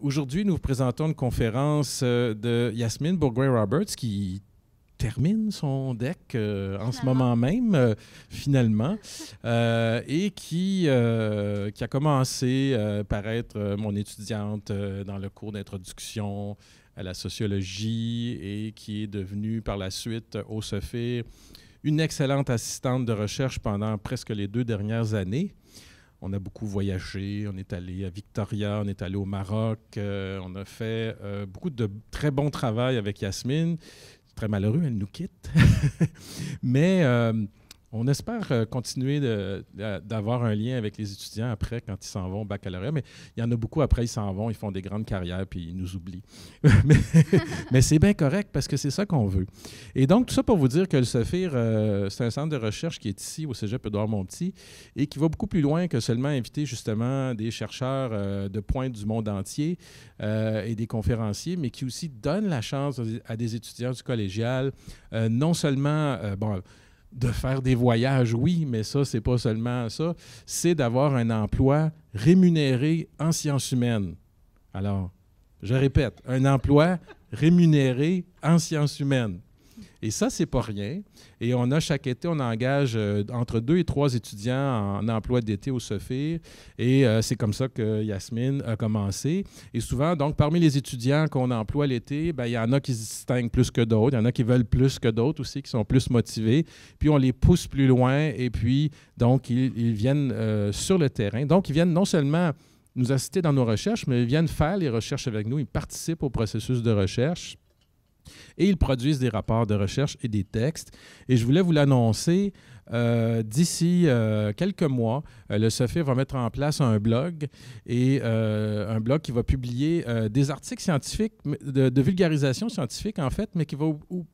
Aujourd'hui, nous vous présentons une conférence de Yasmine Bourgoin-Roberts qui termine son deck en ce moment même, finalement, et qui a commencé par être mon étudiante dans le cours d'introduction à la sociologie et qui est devenue par la suite au Sophir une excellente assistante de recherche pendant presque les 2 dernières années. On a beaucoup voyagé, on est allé à Victoria, on est allé au Maroc, on a fait beaucoup de très bon travail avec Yasmine. C'est très malheureux, elle nous quitte. Mais on espère continuer d'avoir un lien avec les étudiants après, quand ils s'en vont au baccalauréat. Mais il y en a beaucoup après, ils s'en vont, ils font des grandes carrières, puis ils nous oublient. mais c'est bien correct, parce que c'est ça qu'on veut. Et donc, tout ça pour vous dire que le Sophir, c'est un centre de recherche qui est ici, au Cégep Édouard-Montpetit, et qui va beaucoup plus loin que seulement inviter justement des chercheurs de pointe du monde entier et des conférenciers, mais qui aussi donne la chance à des étudiants du collégial, non seulement, de faire des voyages, oui, mais ça, c'est pas seulement ça, c'est d'avoir un emploi rémunéré en sciences humaines. Alors, je répète, un emploi rémunéré en sciences humaines. Et ça, c'est pas rien. Et on a chaque été, on engage entre 2 et 3 étudiants en emploi d'été au Sophir. Et c'est comme ça que Yasmine a commencé. Et souvent, donc, parmi les étudiants qu'on emploie l'été, il y en a qui se distinguent plus que d'autres. Il y en a qui veulent plus que d'autres aussi, qui sont plus motivés. Puis on les pousse plus loin. Et puis, donc, ils viennent sur le terrain. Donc, ils viennent non seulement nous assister dans nos recherches, mais ils viennent faire les recherches avec nous. Ils participent au processus de recherche. Et ils produisent des rapports de recherche et des textes. Et je voulais vous l'annoncer, d'ici quelques mois, le Sophir va mettre en place un blog, et un blog qui va publier des articles scientifiques, de vulgarisation scientifique en fait, mais qui va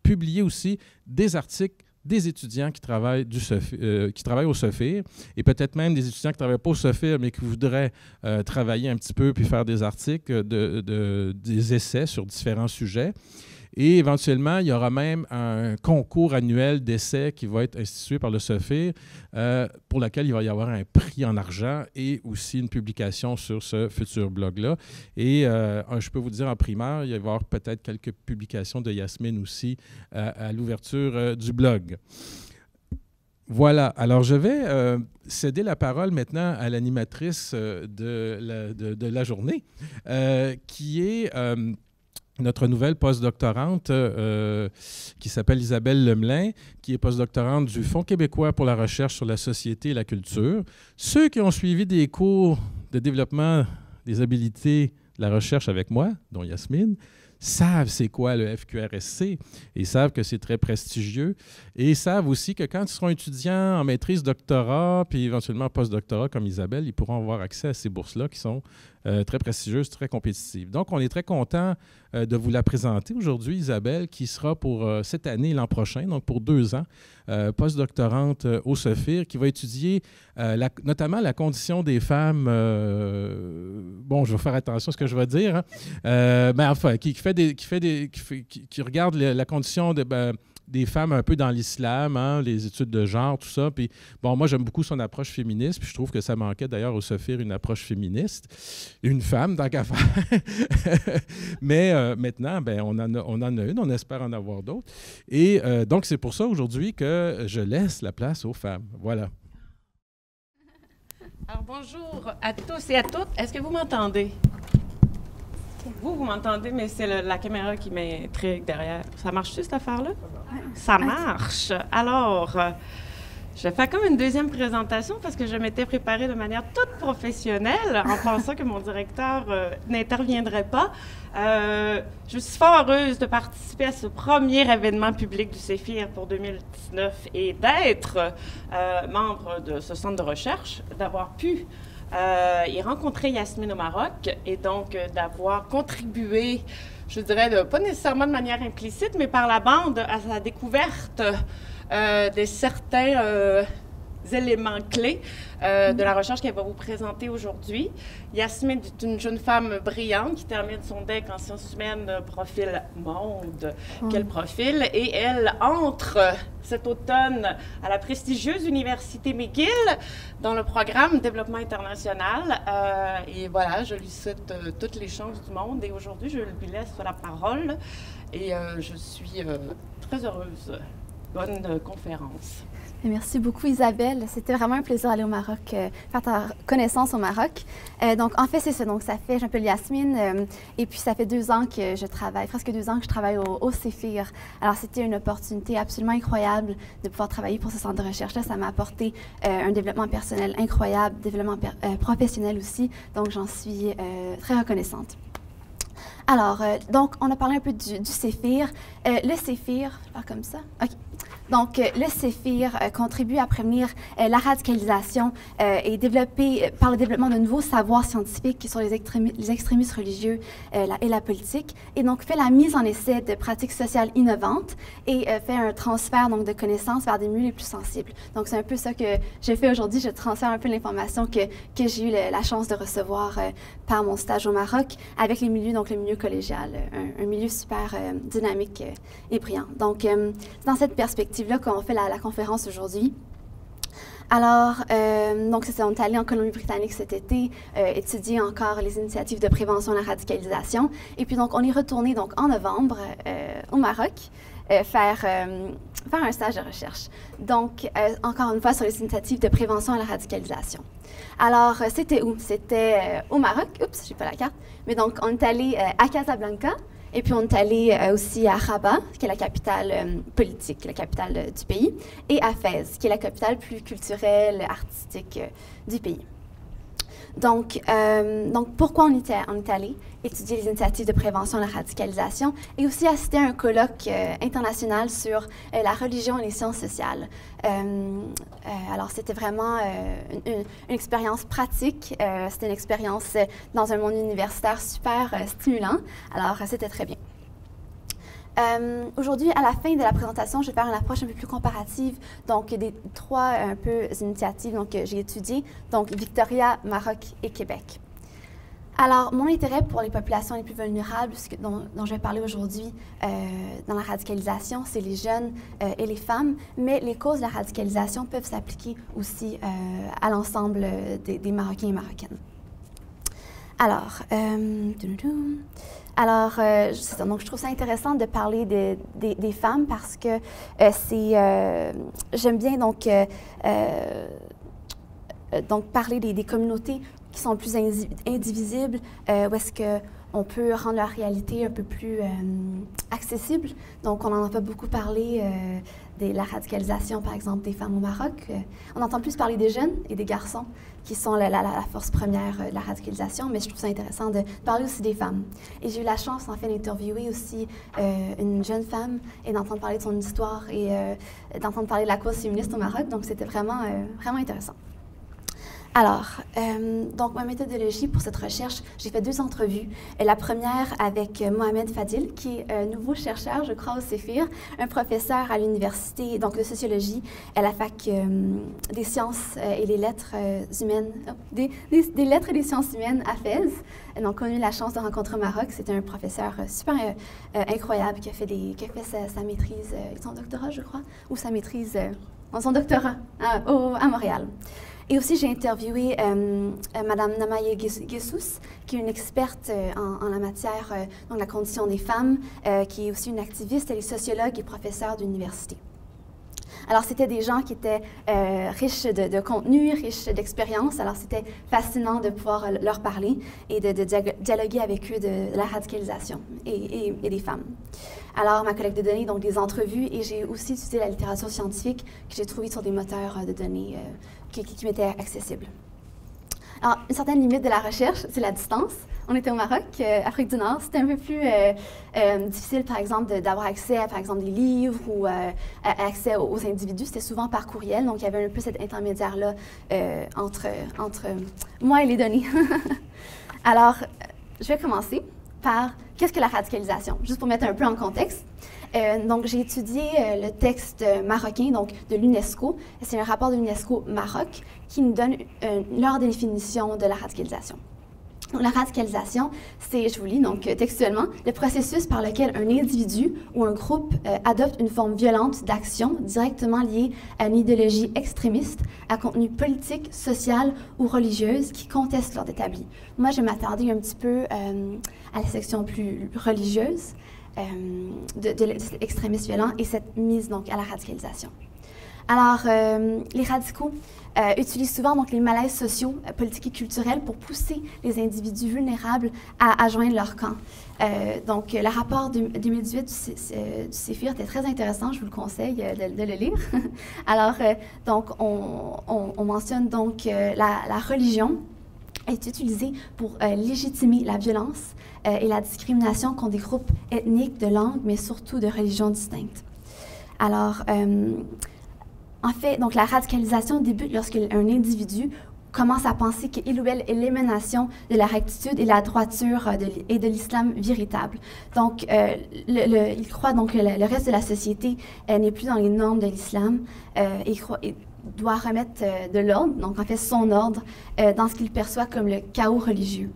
publier aussi des articles des étudiants qui travaillent, qui travaillent au Sophir, et peut-être même des étudiants qui ne travaillent pas au Sophir, mais qui voudraient travailler un petit peu puis faire des articles, des essais sur différents sujets. Et éventuellement, il y aura même un concours annuel d'essais qui va être institué par le Sophir, pour lequel il va y avoir un prix en argent et aussi une publication sur ce futur blog-là. Et je peux vous dire en primeur, il va y avoir peut-être quelques publications de Yasmine aussi à l'ouverture du blog. Voilà. Alors, je vais céder la parole maintenant à l'animatrice de la journée, qui est notre nouvelle postdoctorante qui s'appelle Isabelle Lemelin, qui est postdoctorante du Fonds québécois pour la recherche sur la société et la culture. Ceux qui ont suivi des cours de développement des habiletés de la recherche avec moi, dont Yasmine, savent c'est quoi le FQRSC et savent que c'est très prestigieux, et savent aussi que quand ils seront étudiants en maîtrise, doctorat, puis éventuellement postdoctorat comme Isabelle, ils pourront avoir accès à ces bourses-là qui sont très prestigieuses, très compétitives. Donc, on est très content de vous la présenter aujourd'hui, Isabelle, qui sera pour cette année et l'an prochain, donc pour 2 ans, postdoctorante au Sophir, qui va étudier notamment la condition des femmes, je vais faire attention à ce que je vais dire, qui regarde la condition des femmes un peu dans l'islam, hein, les études de genre, tout ça. Puis, moi, j'aime beaucoup son approche féministe, puis je trouve que ça manquait d'ailleurs au Sophir une approche féministe. Une femme, tant qu'à faire. Mais maintenant, on en a une, on espère en avoir d'autres. Et donc, c'est pour ça aujourd'hui que je laisse la place aux femmes. Voilà. Alors, bonjour à tous et à toutes. Est-ce que vous m'entendez? Vous m'entendez, mais c'est la caméra qui m'intrigue derrière. Ça marche-tu, cette affaire-là? Ça marche. Alors, je vais faire comme une deuxième présentation parce que je m'étais préparée de manière toute professionnelle en pensant que mon directeur n'interviendrait pas. Je suis fort heureuse de participer à ce premier événement public du Sophir pour 2019 et d'être membre de ce centre de recherche, d'avoir pu y rencontrer Yasmine au Maroc et donc d'avoir contribué, je dirais, pas nécessairement de manière implicite, mais par la bande à sa découverte de certains éléments clés de la recherche qu'elle va vous présenter aujourd'hui. Yasmine est une jeune femme brillante qui termine son DEC en sciences humaines, profil monde. Quel profil! Et elle entre cet automne à la prestigieuse Université McGill dans le programme Développement international. Et voilà, je lui souhaite toutes les chances du monde. Et aujourd'hui, je lui laisse la parole. Et je suis très heureuse. Bonne conférence. Merci beaucoup, Isabelle. C'était vraiment un plaisir d'aller au Maroc, faire ta connaissance au Maroc. Donc, en fait, c'est ça. Donc, ça fait, je m'appelle Yasmine, et puis ça fait 2 ans que je travaille, presque 2 ans que je travaille au CEFIR. Alors, c'était une opportunité absolument incroyable de pouvoir travailler pour ce centre de recherche-là. Ça m'a apporté un développement personnel incroyable, développement professionnel aussi. Donc, j'en suis très reconnaissante. Alors, donc, on a parlé un peu du CEFIR. Le CEFIR, je vais faire comme ça. OK. Donc, le CEFIR contribue à prévenir la radicalisation et par le développement de nouveaux savoirs scientifiques sur les extrémistes religieux et la politique, et donc fait la mise en essai de pratiques sociales innovantes et fait un transfert donc, de connaissances vers des milieux les plus sensibles. Donc, c'est un peu ça que je fais aujourd'hui. Je transfère un peu l'information que j'ai eu la chance de recevoir par mon stage au Maroc avec les milieux, donc le milieu collégial, un milieu super dynamique et brillant. Donc, c'est dans cette perspective-là qu'on fait la conférence aujourd'hui. Alors, donc c'est ça, on est allé en Colombie-Britannique cet été, étudier encore les initiatives de prévention de la radicalisation. Et puis donc, on est retourné donc en novembre au Maroc, faire un stage de recherche. Donc, encore une fois, sur les initiatives de prévention à la radicalisation. Alors, c'était où? C'était au Maroc. Oups, j'ai pas la carte. Mais donc, on est allé à Casablanca. Et puis, on est allé aussi à Rabat, qui est la capitale politique, la capitale du pays, et à Fès, qui est la capitale plus culturelle, artistique du pays. Donc, pourquoi on est allé étudier les initiatives de prévention de la radicalisation et aussi assister à un colloque international sur la religion et les sciences sociales. Alors, c'était vraiment une expérience pratique. C'était une expérience dans un monde universitaire super stimulant. Alors, c'était très bien. Aujourd'hui, à la fin de la présentation, je vais faire une approche un peu plus comparative, donc des 3 initiatives que j'ai étudiées, donc Victoria, Maroc et Québec. Alors, mon intérêt pour les populations les plus vulnérables, dont je vais parler aujourd'hui dans la radicalisation, c'est les jeunes et les femmes, mais les causes de la radicalisation peuvent s'appliquer aussi à l'ensemble des Marocains et Marocaines. Alors, donc, je trouve ça intéressant de parler des femmes parce que j'aime bien donc parler des communautés qui sont plus indivisibles, où est-ce qu'on peut rendre leur réalité un peu plus accessible. Donc, on n'en a pas beaucoup parlé de la radicalisation, par exemple, des femmes au Maroc. On entend plus parler des jeunes et des garçons qui sont la force première de la radicalisation, mais je trouve ça intéressant de parler aussi des femmes. Et j'ai eu la chance, en fait, d'interviewer aussi une jeune femme et d'entendre parler de son histoire et d'entendre parler de la cause féministe au Maroc, donc c'était vraiment intéressant. Alors, donc ma méthodologie pour cette recherche, j'ai fait 2 entrevues. La première avec Mohamed Fadil, qui est un nouveau chercheur, je crois, au CEFIR, un professeur à l'université donc de sociologie à la fac des sciences et des lettres humaines, des lettres et des sciences humaines à Fès. Donc, on a eu la chance de rencontrer au Maroc. C'était un professeur super incroyable qui a fait sa maîtrise, son doctorat, je crois, ou sa maîtrise, son doctorat à Montréal. Et aussi, j'ai interviewé Mme Namaye Gessous, qui est une experte en la matière, donc la condition des femmes, qui est aussi une activiste, elle est sociologue et professeure d'université. Alors, c'était des gens qui étaient riches de contenu, riches d'expérience. Alors, c'était fascinant de pouvoir leur parler et de dialoguer avec eux de la radicalisation et des femmes. Alors, ma collecte de données, donc des entrevues, et j'ai aussi utilisé la littérature scientifique que j'ai trouvée sur des moteurs de données qui m'étaient accessibles. Alors, une certaine limite de la recherche, c'est la distance. On était au Maroc, Afrique du Nord. C'était un peu plus difficile, par exemple, d'avoir accès à, par exemple, des livres ou accès aux individus. C'était souvent par courriel, donc il y avait un peu cet intermédiaire-là entre moi et les données. Alors, je vais commencer par qu'est-ce que la radicalisation? Juste pour mettre un peu en contexte. Donc, j'ai étudié le texte marocain, donc de l'UNESCO. C'est un rapport de l'UNESCO Maroc qui nous donne leur définition de la radicalisation. Donc, la radicalisation, c'est, je vous lis donc textuellement, le processus par lequel un individu ou un groupe adopte une forme violente d'action directement liée à une idéologie extrémiste, à contenu politique, social ou religieuse qui conteste l'ordre établi. Moi, je vais m'attarder un petit peu à la section plus religieuse de l'extrémisme violent et cette mise donc à la radicalisation. Alors, les radicaux utilisent souvent donc, les malaises sociaux, politiques et culturels pour pousser les individus vulnérables à joindre leur camp. Donc, le rapport de 2018 du CEFIR était très intéressant, je vous le conseille de le lire. Alors, donc, on mentionne donc la religion est utilisée pour légitimer la violence et la discrimination contre des groupes ethniques, de langue, mais surtout de religions distinctes. Alors, en fait, donc la radicalisation débute lorsque un individu commence à penser qu'il ou elle est l'émanation de la rectitude et la droiture et de l'islam véritable. Donc, il croit donc que le reste de la société n'est plus dans les normes de l'islam et doit remettre de l'ordre, donc en fait son ordre, dans ce qu'il perçoit comme le chaos religieux.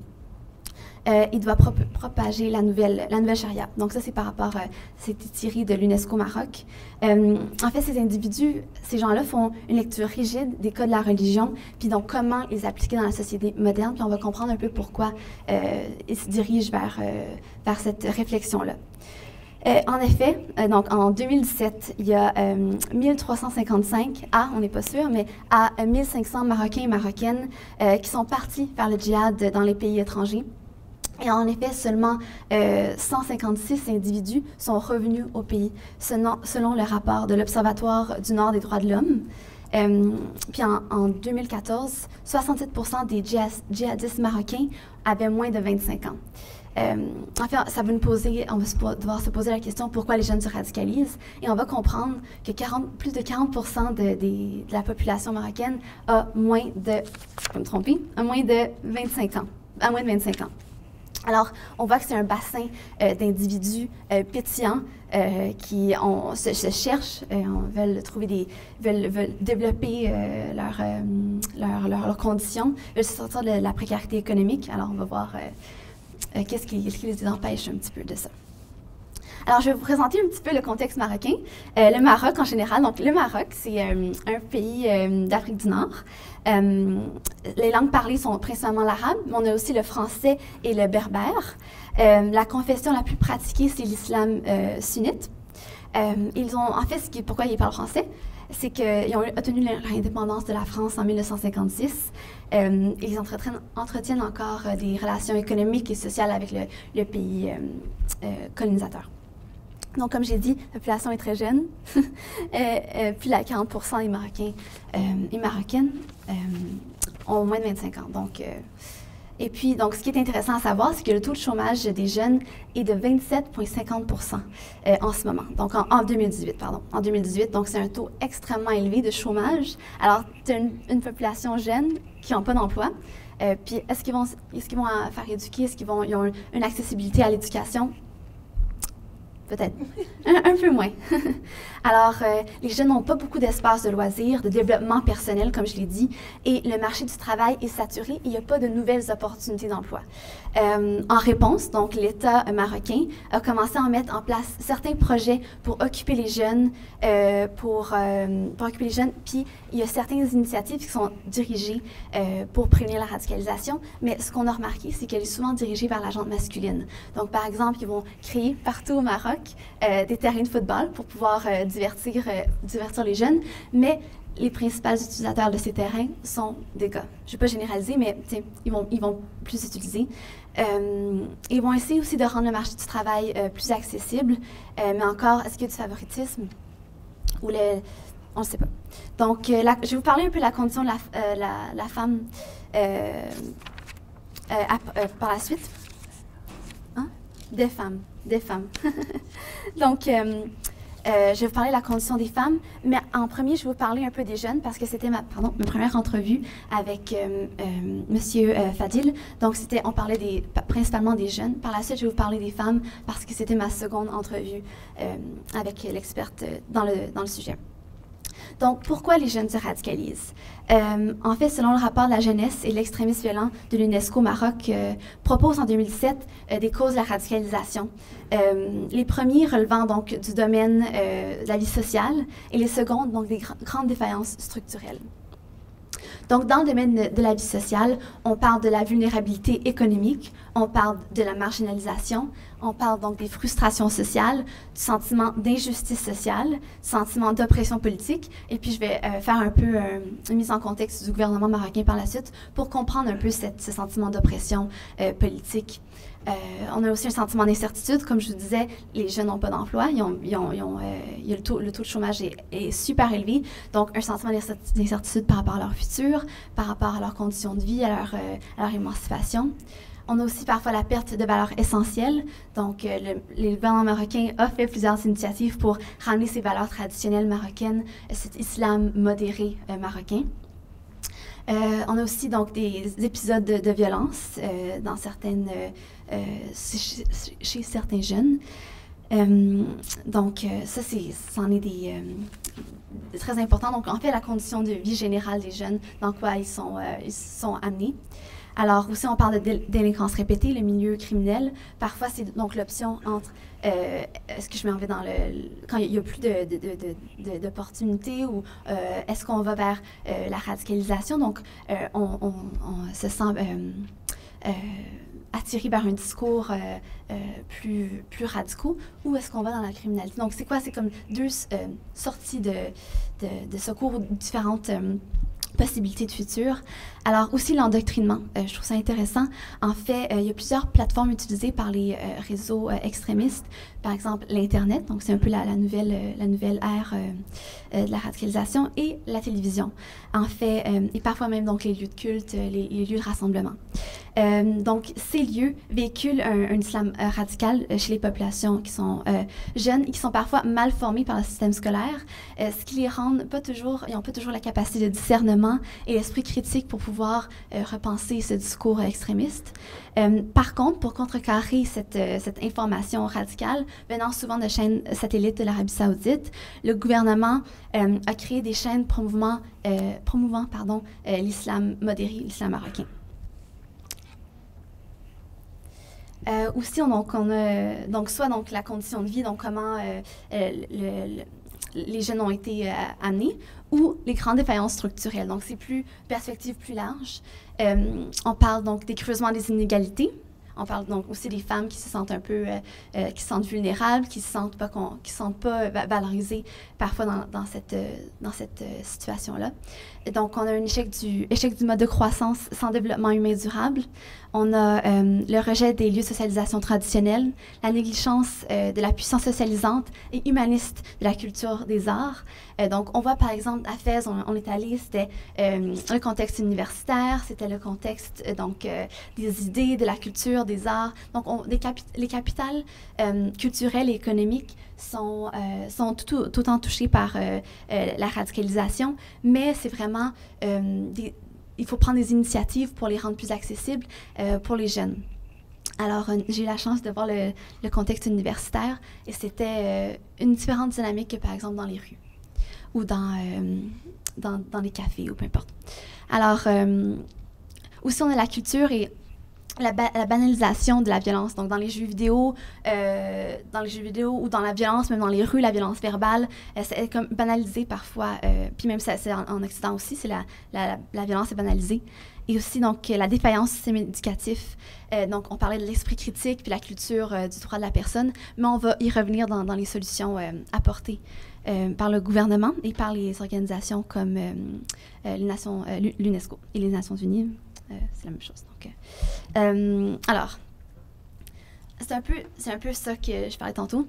Il doit propager la nouvelle charia. Donc ça, c'est par rapport, c'était tiré de l'UNESCO Maroc. En fait, ces gens-là font une lecture rigide des codes de la religion, puis donc comment les appliquer dans la société moderne, puis on va comprendre un peu pourquoi ils se dirigent vers cette réflexion-là. En effet, donc en 2017, il y a 1355, on n'est pas sûr, mais à 1500 Marocains et Marocaines qui sont partis vers le djihad dans les pays étrangers. Et en effet, seulement 156 individus sont revenus au pays, selon le rapport de l'Observatoire du Nord des droits de l'homme. Puis en 2014, 67% des djihadistes marocains avaient moins de 25 ans. En fait, ça va on va devoir se poser la question pourquoi les jeunes se radicalisent. Et on va comprendre que plus de 40% de la population marocaine a moins de 25 ans. À moins de 25 ans. Alors, on voit que c'est un bassin d'individus pétillants qui se cherchent, veulent développer leurs conditions, veulent sortir de la précarité économique. Alors, on va voir qu'est-ce qui les empêche un petit peu de ça. Alors, je vais vous présenter un petit peu le contexte marocain. Le Maroc en général. Donc, le Maroc, c'est un pays d'Afrique du Nord. Les langues parlées sont principalement l'arabe, mais on a aussi le français et le berbère. La confession la plus pratiquée, c'est l'islam sunnite. Pourquoi ils parlent français? C'est qu'ils ont obtenu l'indépendance de la France en 1956. Ils entretiennent encore des relations économiques et sociales avec le pays colonisateur. Donc, comme j'ai dit, la population est très jeune. Plus de 40% des Marocains et Marocaines ont moins de 25 ans. Donc, et puis, donc, ce qui est intéressant à savoir, c'est que le taux de chômage des jeunes est de 27,50% en ce moment. Donc, en 2018, pardon. En 2018, donc, c'est un taux extrêmement élevé de chômage. Alors, tu as une population jeune qui n'ont pas d'emploi. Puis, est-ce qu'ils vont faire éduquer? Est-ce qu'ils ont une accessibilité à l'éducation? Peut-être. Un peu moins. Alors, les jeunes n'ont pas beaucoup d'espace de loisirs, de développement personnel, comme je l'ai dit, et le marché du travail est saturé et il n'y a pas de nouvelles opportunités d'emploi. En réponse, donc, l'État marocain a commencé à mettre en place certains projets pour occuper les jeunes, puis il y a certaines initiatives qui sont dirigées pour prévenir la radicalisation, mais ce qu'on a remarqué, c'est qu'elle est souvent dirigée vers la gente masculine. Donc, par exemple, ils vont créer partout au Maroc des terrains de football pour pouvoir divertir les jeunes, mais les principaux utilisateurs de ces terrains sont des gars. Je ne vais pas généraliser, mais ils vont plus utiliser. Ils vont essayer aussi de rendre le marché du travail plus accessible, mais encore, est-ce qu'il y a du favoritisme? On ne sait pas. Donc, je vais vous parler un peu de la condition de la femme par la suite. Hein? Des femmes. Donc, Je vais vous parler de la condition des femmes, mais en premier, je vais vous parler un peu des jeunes parce que c'était ma première entrevue avec Monsieur Fadil. Donc, on parlait principalement des jeunes. Par la suite, je vais vous parler des femmes parce que c'était ma seconde entrevue avec l'experte dans le sujet. Donc, pourquoi les jeunes se radicalisent? En fait, selon le rapport de la jeunesse et l'extrémisme violent de l'UNESCO Maroc, propose en 2007 des causes de la radicalisation. Les premiers relevant donc du domaine de la vie sociale et les secondes donc des grandes défaillances structurelles. Donc, dans le domaine de la vie sociale, on parle de la vulnérabilité économique, on parle de la marginalisation, on parle donc des frustrations sociales, du sentiment d'injustice sociale, du sentiment d'oppression politique. Et puis, je vais faire un peu une mise en contexte du gouvernement marocain par la suite pour comprendre un peu ce sentiment d'oppression politique. On a aussi un sentiment d'incertitude. Comme je vous disais, les jeunes n'ont pas d'emploi. Le taux de chômage est super élevé. Donc, un sentiment d'incertitude par rapport à leur futur, par rapport à leurs conditions de vie, à leur émancipation. On a aussi parfois la perte de valeurs essentielles. Donc, le gouvernement marocain a fait plusieurs initiatives pour ramener ces valeurs traditionnelles marocaines, cet islam modéré marocain. On a aussi donc des épisodes de violence dans chez certains jeunes. Donc, ça, c'en est des très important. Donc, en fait, la condition de vie générale des jeunes, dans quoi ils sont amenés. Alors, aussi, on parle de délinquance répétée, le milieu criminel. Parfois, c'est donc l'option entre est-ce que je m'en vais quand il n'y a plus d'opportunités ou est-ce qu'on va vers la radicalisation? Donc, on se sent attiré vers un discours plus radicaux ou est-ce qu'on va dans la criminalité? Donc, c'est quoi? C'est comme deux sorties de secours ou différentes possibilités de futur. Alors, aussi l'endoctrinement, je trouve ça intéressant. En fait, il y a plusieurs plateformes utilisées par les réseaux extrémistes. Par exemple, l'Internet, donc c'est un peu la nouvelle ère de la radicalisation, et la télévision. En fait, et parfois même donc les lieux de culte, les lieux de rassemblement. Donc, ces lieux véhiculent un islam radical chez les populations qui sont jeunes et qui sont parfois mal formées par le système scolaire, ce qui les rend ils n'ont pas toujours la capacité de discernement et l'esprit critique pour pouvoir repenser ce discours extrémiste. Par contre, pour contrecarrer cette information radicale venant souvent de chaînes satellites de l'Arabie saoudite, le gouvernement a créé des chaînes promouvant l'islam modéré, l'islam marocain. Aussi, on a donc soit donc la condition de vie, donc comment les jeunes ont été amenés, ou les grandes défaillances structurelles. Donc, c'est perspective plus large. On parle donc des creusements des inégalités. On parle donc aussi des femmes qui se sentent un peu, qui se sentent vulnérables, qui ne se sentent pas valorisées parfois dans cette situation-là. Et donc, on a un échec du mode de croissance sans développement humain durable. On a le rejet des lieux de socialisation traditionnels, la négligence de la puissance socialisante et humaniste de la culture des arts. Donc, on voit par exemple à Fès, on est allé, c'était le contexte universitaire, c'était le contexte des idées, de la culture, des arts. Donc, les capitales culturelles et économiques sont tout autant touchées par la radicalisation, mais c'est vraiment il faut prendre des initiatives pour les rendre plus accessibles pour les jeunes. Alors, j'ai eu la chance de voir le contexte universitaire et c'était une différente dynamique que, par exemple, dans les rues ou dans les cafés ou peu importe. Alors, aussi, on a la culture et la banalisation de la violence. Donc, dans les jeux vidéo ou dans la violence, même dans les rues, la violence verbale, c'est comme banalisé parfois. Puis même, c'est en Occident aussi, c'est la violence est banalisée. Et aussi, donc, la défaillance du système éducatif. Donc, on parlait de l'esprit critique puis la culture du droit de la personne, mais on va y revenir dans les solutions apportées par le gouvernement et par les organisations comme l'UNESCO et les Nations Unies. C'est la même chose. Donc, alors, c'est un peu ça que je parlais tantôt.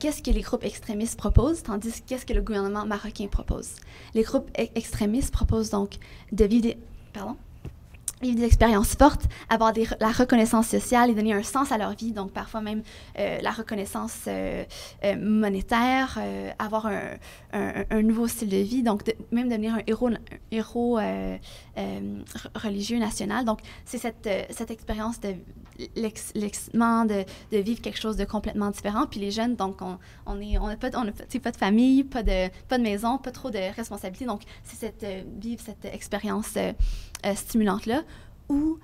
Qu'est-ce que les groupes extrémistes proposent, tandis que qu'est-ce que le gouvernement marocain propose? Les groupes extrémistes proposent donc de vivre vivre des expériences fortes, avoir la reconnaissance sociale et donner un sens à leur vie, donc parfois même la reconnaissance monétaire, avoir un nouveau style de vie, donc même devenir un héros religieux national. Donc c'est cette expérience de vivre quelque chose de complètement différent. Puis les jeunes, donc on n'a pas de famille, pas de maison, pas trop de responsabilités. Donc c'est vivre cette expérience stimulante-là, où,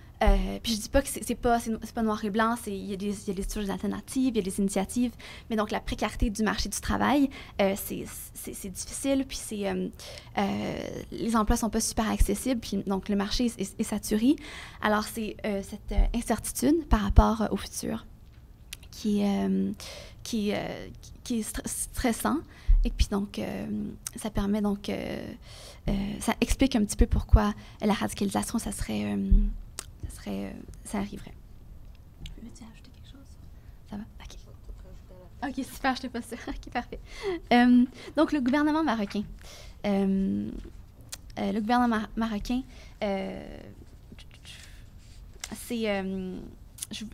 puis je dis pas que c'est pas noir et blanc, il y a des choses alternatives, il y a des initiatives, mais donc la précarité du marché du travail, c'est difficile, puis les emplois sont pas super accessibles, puis donc le marché est saturé. Alors c'est cette incertitude par rapport au futur qui est stressant. Et puis donc, ça permet donc, ça explique un petit peu pourquoi la radicalisation, ça arriverait. Veux-tu ajouter quelque chose? Ça va? OK. OK, super, je n'étais pas sûre. OK, parfait. Donc, le gouvernement marocain. C'est...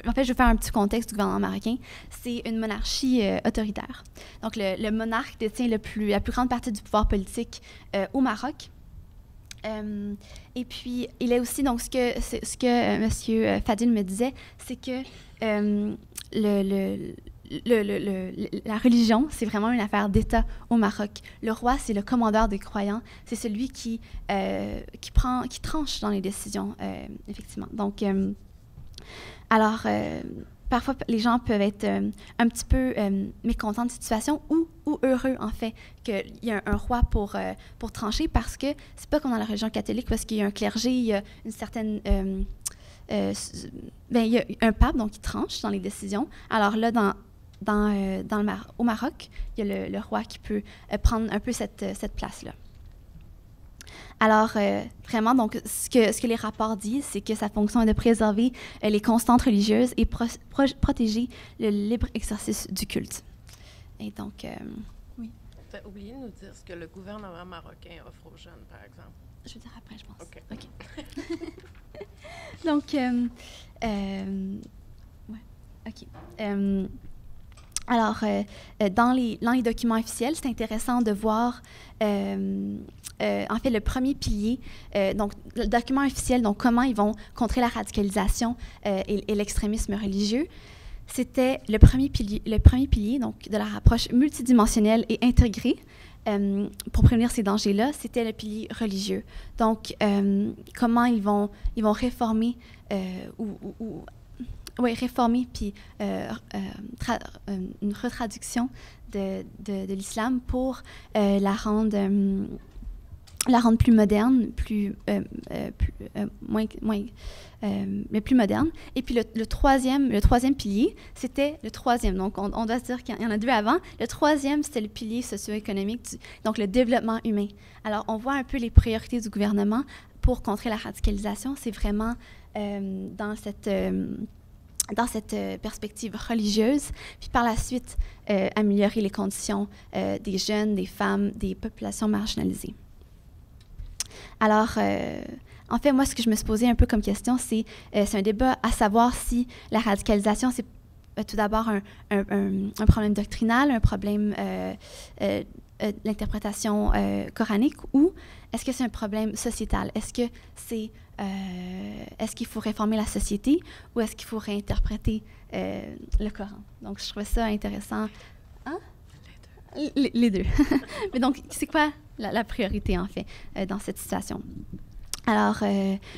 en fait, je vais faire un petit contexte du gouvernement marocain. C'est une monarchie autoritaire. Donc, le monarque détient la plus grande partie du pouvoir politique au Maroc. Et puis, il est aussi, donc, ce que M. Fadil me disait, c'est que la religion, c'est vraiment une affaire d'État au Maroc. Le roi, c'est le commandeur des croyants. C'est celui qui tranche dans les décisions, effectivement. Donc, alors, parfois, les gens peuvent être un petit peu mécontents de cette situation ou heureux, en fait, qu'il y a un roi pour trancher, parce que c'est pas comme dans la religion catholique, parce qu'il y a un clergé, il y a une certaine... il y a un pape, donc, qui tranche dans les décisions. Alors là, au Maroc, il y a le roi qui peut prendre un peu cette place-là. Alors, vraiment, donc, ce que les rapports disent, c'est que sa fonction est de préserver les constantes religieuses et protéger le libre exercice du culte. Et donc, oui. Tu as oublié de nous dire ce que le gouvernement marocain offre aux jeunes, par exemple. Je vais dire après, je pense. OK. Donc, ouais, OK. Alors, dans les documents officiels, c'est intéressant de voir, en fait, le premier pilier, donc le document officiel, donc comment ils vont contrer la radicalisation et l'extrémisme religieux. C'était le premier pilier donc, de leur approche multidimensionnelle et intégrée pour prévenir ces dangers-là, c'était le pilier religieux. Donc, comment ils vont réformer réformer, puis une retraduction de l'islam pour la rendre plus moderne, mais plus moderne. Et puis le troisième pilier, c'était le troisième. Donc, on doit se dire qu'il y en a deux avant. Le troisième, c'était le pilier socio-économique, donc le développement humain. Alors, on voit un peu les priorités du gouvernement pour contrer la radicalisation. C'est vraiment dans cette perspective religieuse, puis par la suite, améliorer les conditions des jeunes, des femmes, des populations marginalisées. Alors, en fait, moi, ce que je me suis posé un peu comme question, c'est un débat à savoir si la radicalisation, c'est tout d'abord un problème doctrinal, un problème d'interprétation coranique, ou est-ce que c'est un problème sociétal? Est-ce qu'il faut réformer la société ou est-ce qu'il faut réinterpréter le Coran? Donc, je trouvais ça intéressant. Hein? Les deux. Mais donc, c'est quoi la priorité, en fait, dans cette situation? Alors,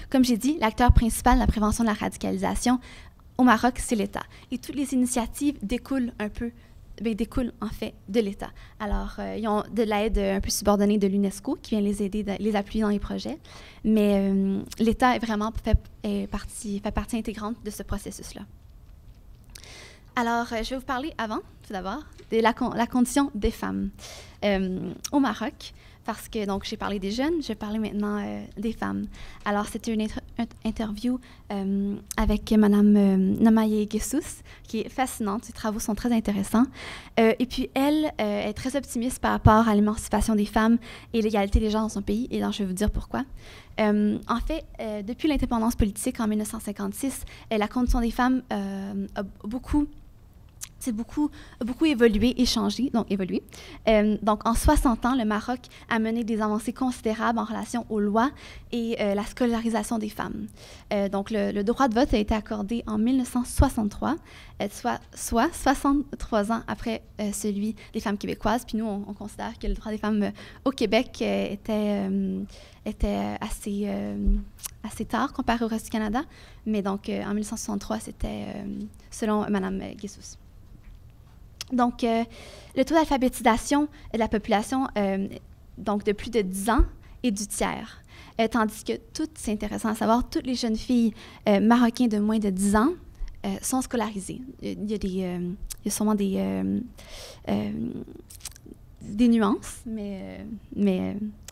comme j'ai dit, l'acteur principal de la prévention de la radicalisation au Maroc, c'est l'État. Et toutes les initiatives découlent en fait de l'État. Alors, ils ont de l'aide un peu subordonnée de l'UNESCO qui vient les aider, les appuyer dans les projets. Mais l'État fait partie intégrante de ce processus-là. Alors, je vais vous parler tout d'abord, de la condition des femmes au Maroc. Parce que, donc, j'ai parlé des jeunes, je vais parler maintenant des femmes. Alors, c'était interview avec Mme Namaye Ghessous, qui est fascinante. Ses travaux sont très intéressants. Et puis, elle est très optimiste par rapport à l'émancipation des femmes et l'égalité des genres dans son pays, et donc je vais vous dire pourquoi. En fait, depuis l'indépendance politique en 1956, la condition des femmes a beaucoup évolué et changé, donc évolué. Donc, en 60 ans, le Maroc a mené des avancées considérables en relation aux lois et la scolarisation des femmes. Donc, le droit de vote a été accordé en 1963, soit 63 ans après celui des femmes québécoises. Puis nous, on considère que le droit des femmes au Québec était assez tard comparé au reste du Canada. Mais donc, en 1963, c'était selon Mme Ghessous. Donc, le taux d'alphabétisation de la population, donc de plus de 10 ans, est du tiers. Tandis que c'est intéressant à savoir, toutes les jeunes filles marocaines de moins de 10 ans sont scolarisées. Il y a sûrement des nuances, mais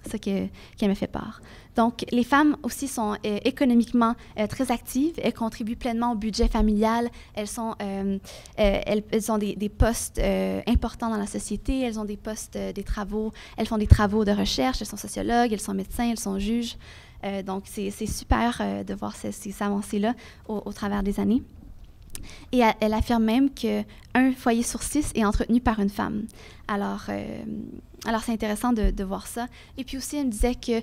c'est ça qui me fait part. Donc, les femmes aussi sont économiquement très actives. Elles contribuent pleinement au budget familial. Elles ont des postes importants dans la société. Elles ont des postes, des travaux. Elles font des travaux de recherche. Elles sont sociologues, elles sont médecins, elles sont juges. Donc, c'est super de voir ces avancées-là au travers des années. Et elle affirme même qu'un foyer sur 6 est entretenu par une femme. Alors c'est intéressant de voir ça. Et puis aussi, elle me disait que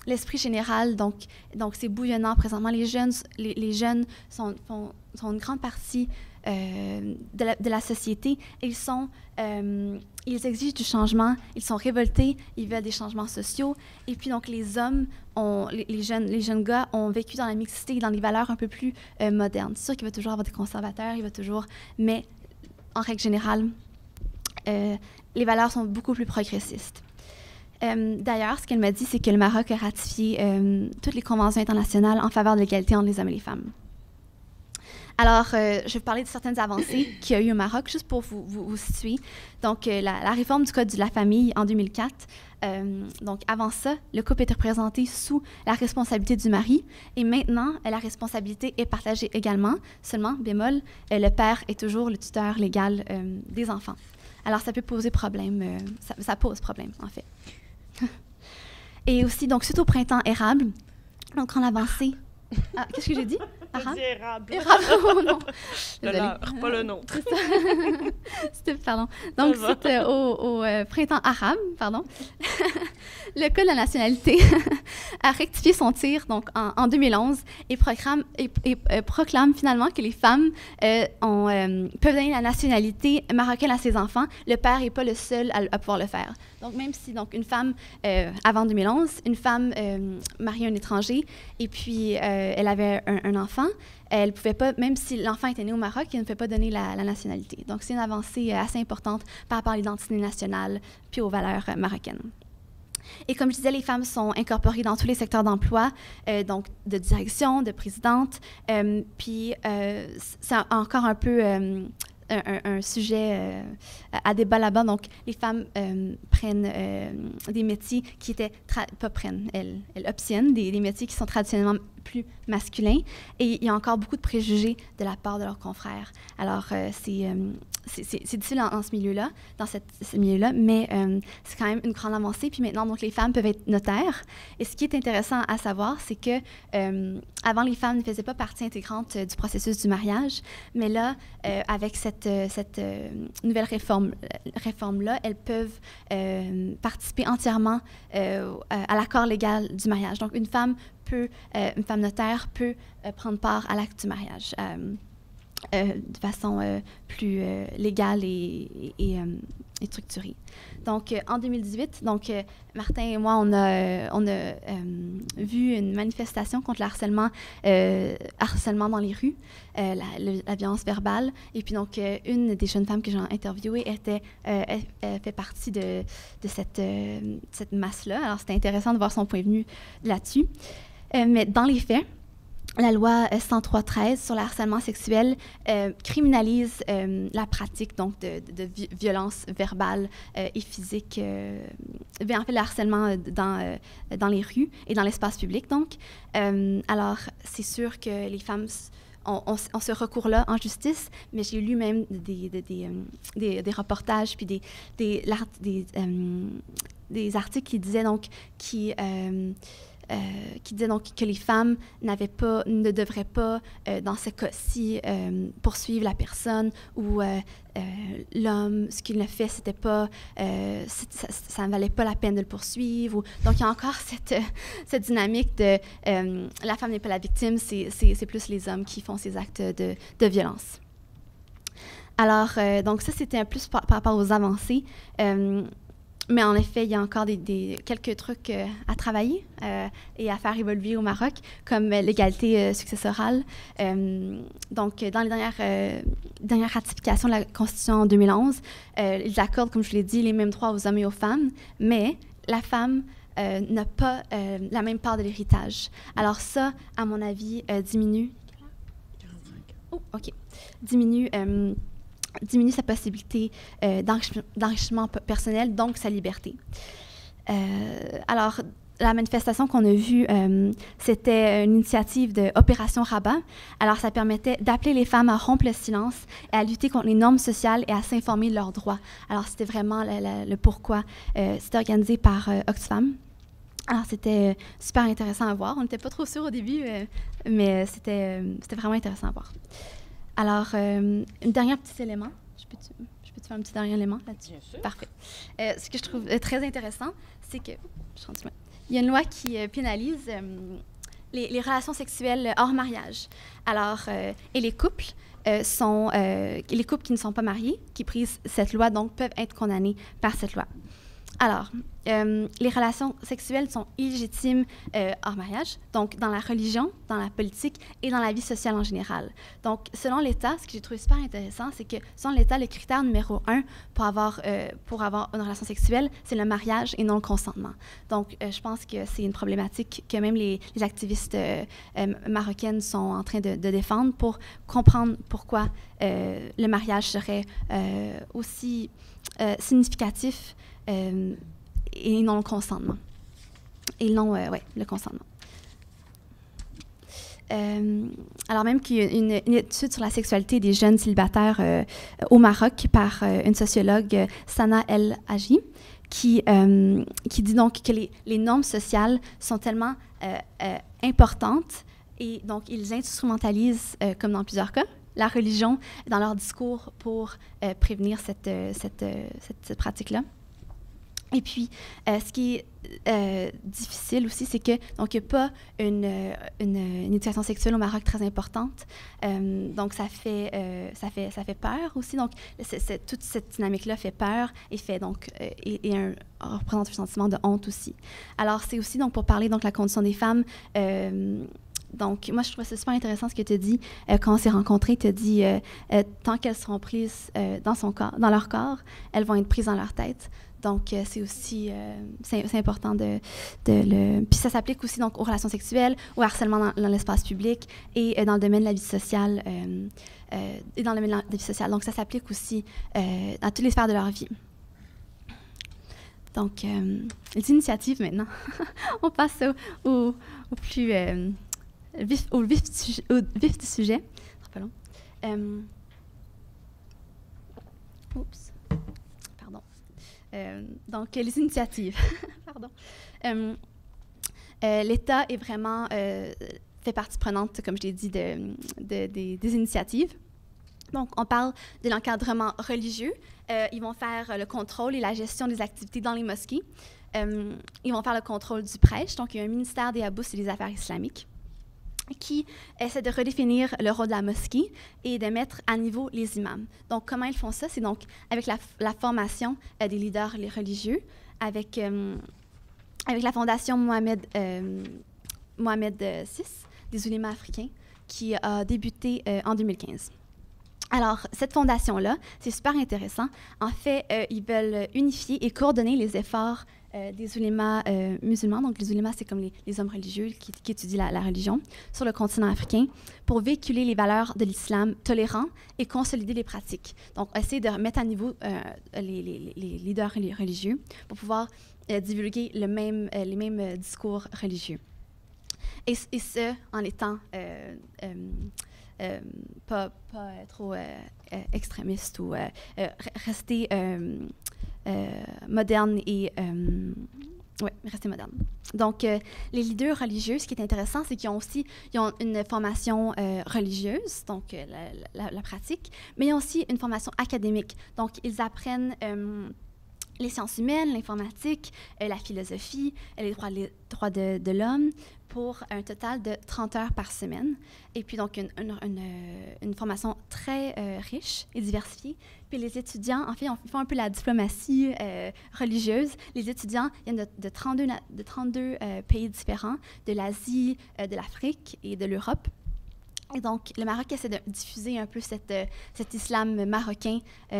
l'esprit général, donc c'est bouillonnant présentement. Les jeunes sont une grande partie de la société. Ils exigent du changement, ils sont révoltés, ils veulent des changements sociaux. Et puis donc les hommes, les jeunes gars ont vécu dans la mixité et dans des valeurs un peu plus modernes. C'est sûr qu'il va toujours avoir des conservateurs, mais en règle générale, les valeurs sont beaucoup plus progressistes. D'ailleurs, ce qu'elle m'a dit, c'est que le Maroc a ratifié toutes les conventions internationales en faveur de l'égalité entre les hommes et les femmes. Alors, je vais vous parler de certaines avancées qu'il y a eu au Maroc, juste pour vous situer. Donc, la réforme du Code de la famille en 2004. Donc, avant ça, le couple était représenté sous la responsabilité du mari. Et maintenant, la responsabilité est partagée également. Seulement, bémol, le père est toujours le tuteur légal des enfants. Alors, ça peut poser problème. Ça pose problème, en fait. Et aussi, donc, suite au printemps érable, donc, grande avancée. Ah, qu'est-ce que j'ai dit? Érable. Érable, oh non. Le leur, pas le nôtre. Pardon. Donc, c'est au printemps arabe, pardon. Le Code de la nationalité a rectifié son tir donc, en 2011 et proclame finalement que les femmes peuvent donner la nationalité marocaine à ses enfants. Le père n'est pas le seul à pouvoir le faire. Donc, même si donc, une femme, avant 2011, une femme mariait un étranger et puis elle avait un enfant, elle pouvait pas, même si l'enfant était né au Maroc, elle ne pouvait pas donner la nationalité. Donc, c'est une avancée assez importante par rapport à l'identité nationale puis aux valeurs marocaines. Et comme je disais, les femmes sont incorporées dans tous les secteurs d'emploi, donc de direction, de présidente. Puis, c'est encore un peu un sujet à débat là-bas. Donc, les femmes prennent des métiers qui étaient... elles obtiennent des métiers qui sont traditionnellement plus masculins. Et il y a encore beaucoup de préjugés de la part de leurs confrères. Alors, c'est difficile dans ce milieu-là, ce milieu-là, mais c'est quand même une grande avancée. Puis maintenant, donc, les femmes peuvent être notaires. Et ce qui est intéressant à savoir, c'est que avant, les femmes ne faisaient pas partie intégrante du processus du mariage, mais là, avec cette nouvelle réforme-là, elles peuvent participer entièrement à l'accord légal du mariage. Donc, une femme notaire peut prendre part à l'acte du mariage de façon plus légale et structurée. Donc, en 2018, donc, Martin et moi, on a vu une manifestation contre le harcèlement dans les rues, la violence verbale. Et puis, donc, une des jeunes femmes que j'ai interviewées elle fait partie de cette masse-là. Alors, c'était intéressant de voir son point de vue là-dessus. Mais dans les faits, la loi 103-13 sur le harcèlement sexuel criminalise la pratique donc de violences verbales et physiques, en fait le harcèlement dans les rues et dans l'espace public. Donc, alors c'est sûr que les femmes ont ce recours-là en justice, mais j'ai lu même des reportages puis des articles qui disaient donc qui disait donc que les femmes ne devraient pas, dans ce cas-ci, poursuivre la personne ou l'homme, ce qu'il ne fait, c'était pas, ça ne valait pas la peine de le poursuivre. Donc, il y a encore cette dynamique de la femme n'est pas la victime, c'est plus les hommes qui font ces actes de violence. Alors, donc ça, c'était un plus par rapport aux avancées. Mais en effet, il y a encore quelques trucs à travailler et à faire évoluer au Maroc, comme l'égalité successorale. Donc, dans les dernières ratifications de la Constitution en 2011, ils accordent, comme je l'ai dit, les mêmes droits aux hommes et aux femmes, mais la femme n'a pas la même part de l'héritage. Alors ça, à mon avis, diminue... Oh, OK. Diminue sa possibilité d'enrichissement personnel, donc sa liberté. Alors, la manifestation qu'on a vue, c'était une initiative de Opération Rabat. Alors, ça permettait d'appeler les femmes à rompre le silence et à lutter contre les normes sociales et à s'informer de leurs droits. Alors, c'était vraiment le pourquoi. C'était organisé par Oxfam. Alors, c'était super intéressant à voir. On n'était pas trop sûrs au début, mais c'était vraiment intéressant à voir. Alors, un dernier petit élément. Je peux-tu faire un petit dernier élément là-dessus? Bien sûr. Parfait. Ce que je trouve très intéressant, c'est que... Il y a une loi qui pénalise les relations sexuelles hors mariage. Alors, et les couples les couples qui ne sont pas mariés, qui prisent cette loi, donc, peuvent être condamnés par cette loi. Alors, les relations sexuelles sont illégitimes hors mariage, donc dans la religion, dans la politique et dans la vie sociale en général. Donc, selon l'État, ce que j'ai trouvé super intéressant, c'est que selon l'État, le critère numéro 1 pour avoir une relation sexuelle, c'est le mariage et non le consentement. Donc, je pense que c'est une problématique que même les activistes marocaines sont en train de défendre pour comprendre pourquoi le mariage serait aussi significatif et non le consentement. Et non, le consentement. Alors même qu'il y a une étude sur la sexualité des jeunes célibataires au Maroc par une sociologue, Sana El Haji, qui dit donc que les normes sociales sont tellement importantes et donc ils instrumentalisent, comme dans plusieurs cas, la religion dans leur discours pour prévenir cette pratique-là. Et puis, ce qui est difficile aussi, c'est que donc il n'y a pas une éducation sexuelle au Maroc très importante. Donc, ça fait peur aussi. Donc, toute cette dynamique-là fait peur et représente un sentiment de honte aussi. Alors, c'est aussi donc pour parler donc de la condition des femmes. Donc, moi, je trouve ça super intéressant ce que tu as dit. Quand on s'est rencontrés, tu as dit tant qu'elles seront prises dans leur corps, elles vont être prises dans leur tête. Donc, c'est aussi c'est important de le... Puis ça s'applique aussi donc aux relations sexuelles, au harcèlement dans l'espace public et dans le domaine de la vie sociale. Donc, ça s'applique aussi à toutes les sphères de leur vie. Donc, les initiatives maintenant. On passe au plus... au vif du sujet. Pas long. Oups. Pardon. Donc, les initiatives. Pardon. L'État est vraiment fait partie prenante, comme je l'ai dit, des initiatives. Donc, on parle de l'encadrement religieux. Ils vont faire le contrôle et la gestion des activités dans les mosquées. Ils vont faire le contrôle du prêche. Donc, il y a un ministère des Habous et des Affaires islamiques qui essaie de redéfinir le rôle de la mosquée et de mettre à niveau les imams. Donc, comment ils font ça? C'est donc avec la formation des leaders religieux, avec la fondation Mohamed VI des oulémas africains qui a débuté en 2015. Alors, cette fondation-là, c'est super intéressant. En fait, ils veulent unifier et coordonner les efforts des oulémas musulmans. Donc, les oulémas, c'est comme les hommes religieux qui étudient la religion sur le continent africain pour véhiculer les valeurs de l'islam tolérant et consolider les pratiques. Donc, essayer de mettre à niveau les leaders religieux pour pouvoir divulguer les mêmes discours religieux. Et ce, en étant pas trop extrémiste ou rester moderne et rester moderne. Donc, les leaders religieux, ce qui est intéressant, c'est qu'ils ont une formation religieuse, donc la pratique, mais ils ont aussi une formation académique. Donc, ils apprennent les sciences humaines, l'informatique, la philosophie, les droits de l'homme, pour un total de 30 heures par semaine. Et puis, donc, une formation très riche et diversifiée. Puis, les étudiants, en fait, ils font un peu la diplomatie religieuse. Les étudiants viennent de 32 pays différents, de l'Asie, de l'Afrique et de l'Europe. Et donc, le Maroc essaie de diffuser un peu cet islam marocain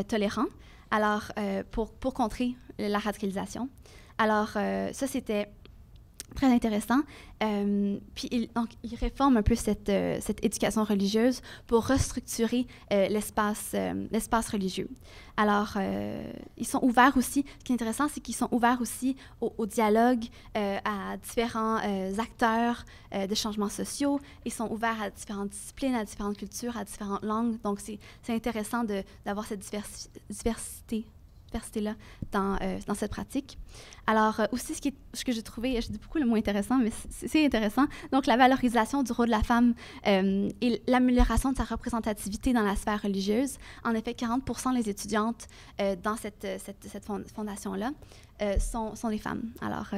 tolérant, alors, pour contrer la radicalisation. Alors, ça, c'était très intéressant. Puis, ils réforment un peu cette éducation religieuse pour restructurer l'espace religieux. Alors, ils sont ouverts aussi. Ce qui est intéressant, c'est qu'ils sont ouverts aussi au dialogue, à différents acteurs de changements sociaux. Ils sont ouverts à différentes disciplines, à différentes cultures, à différentes langues. Donc, c'est intéressant d'avoir cette diversité-là dans cette pratique. Alors, aussi, ce que j'ai trouvé, je dis beaucoup le mot intéressant, mais c'est intéressant, donc la valorisation du rôle de la femme et l'amélioration de sa représentativité dans la sphère religieuse. En effet, 40% des étudiantes dans cette fondation-là sont des femmes. Alors,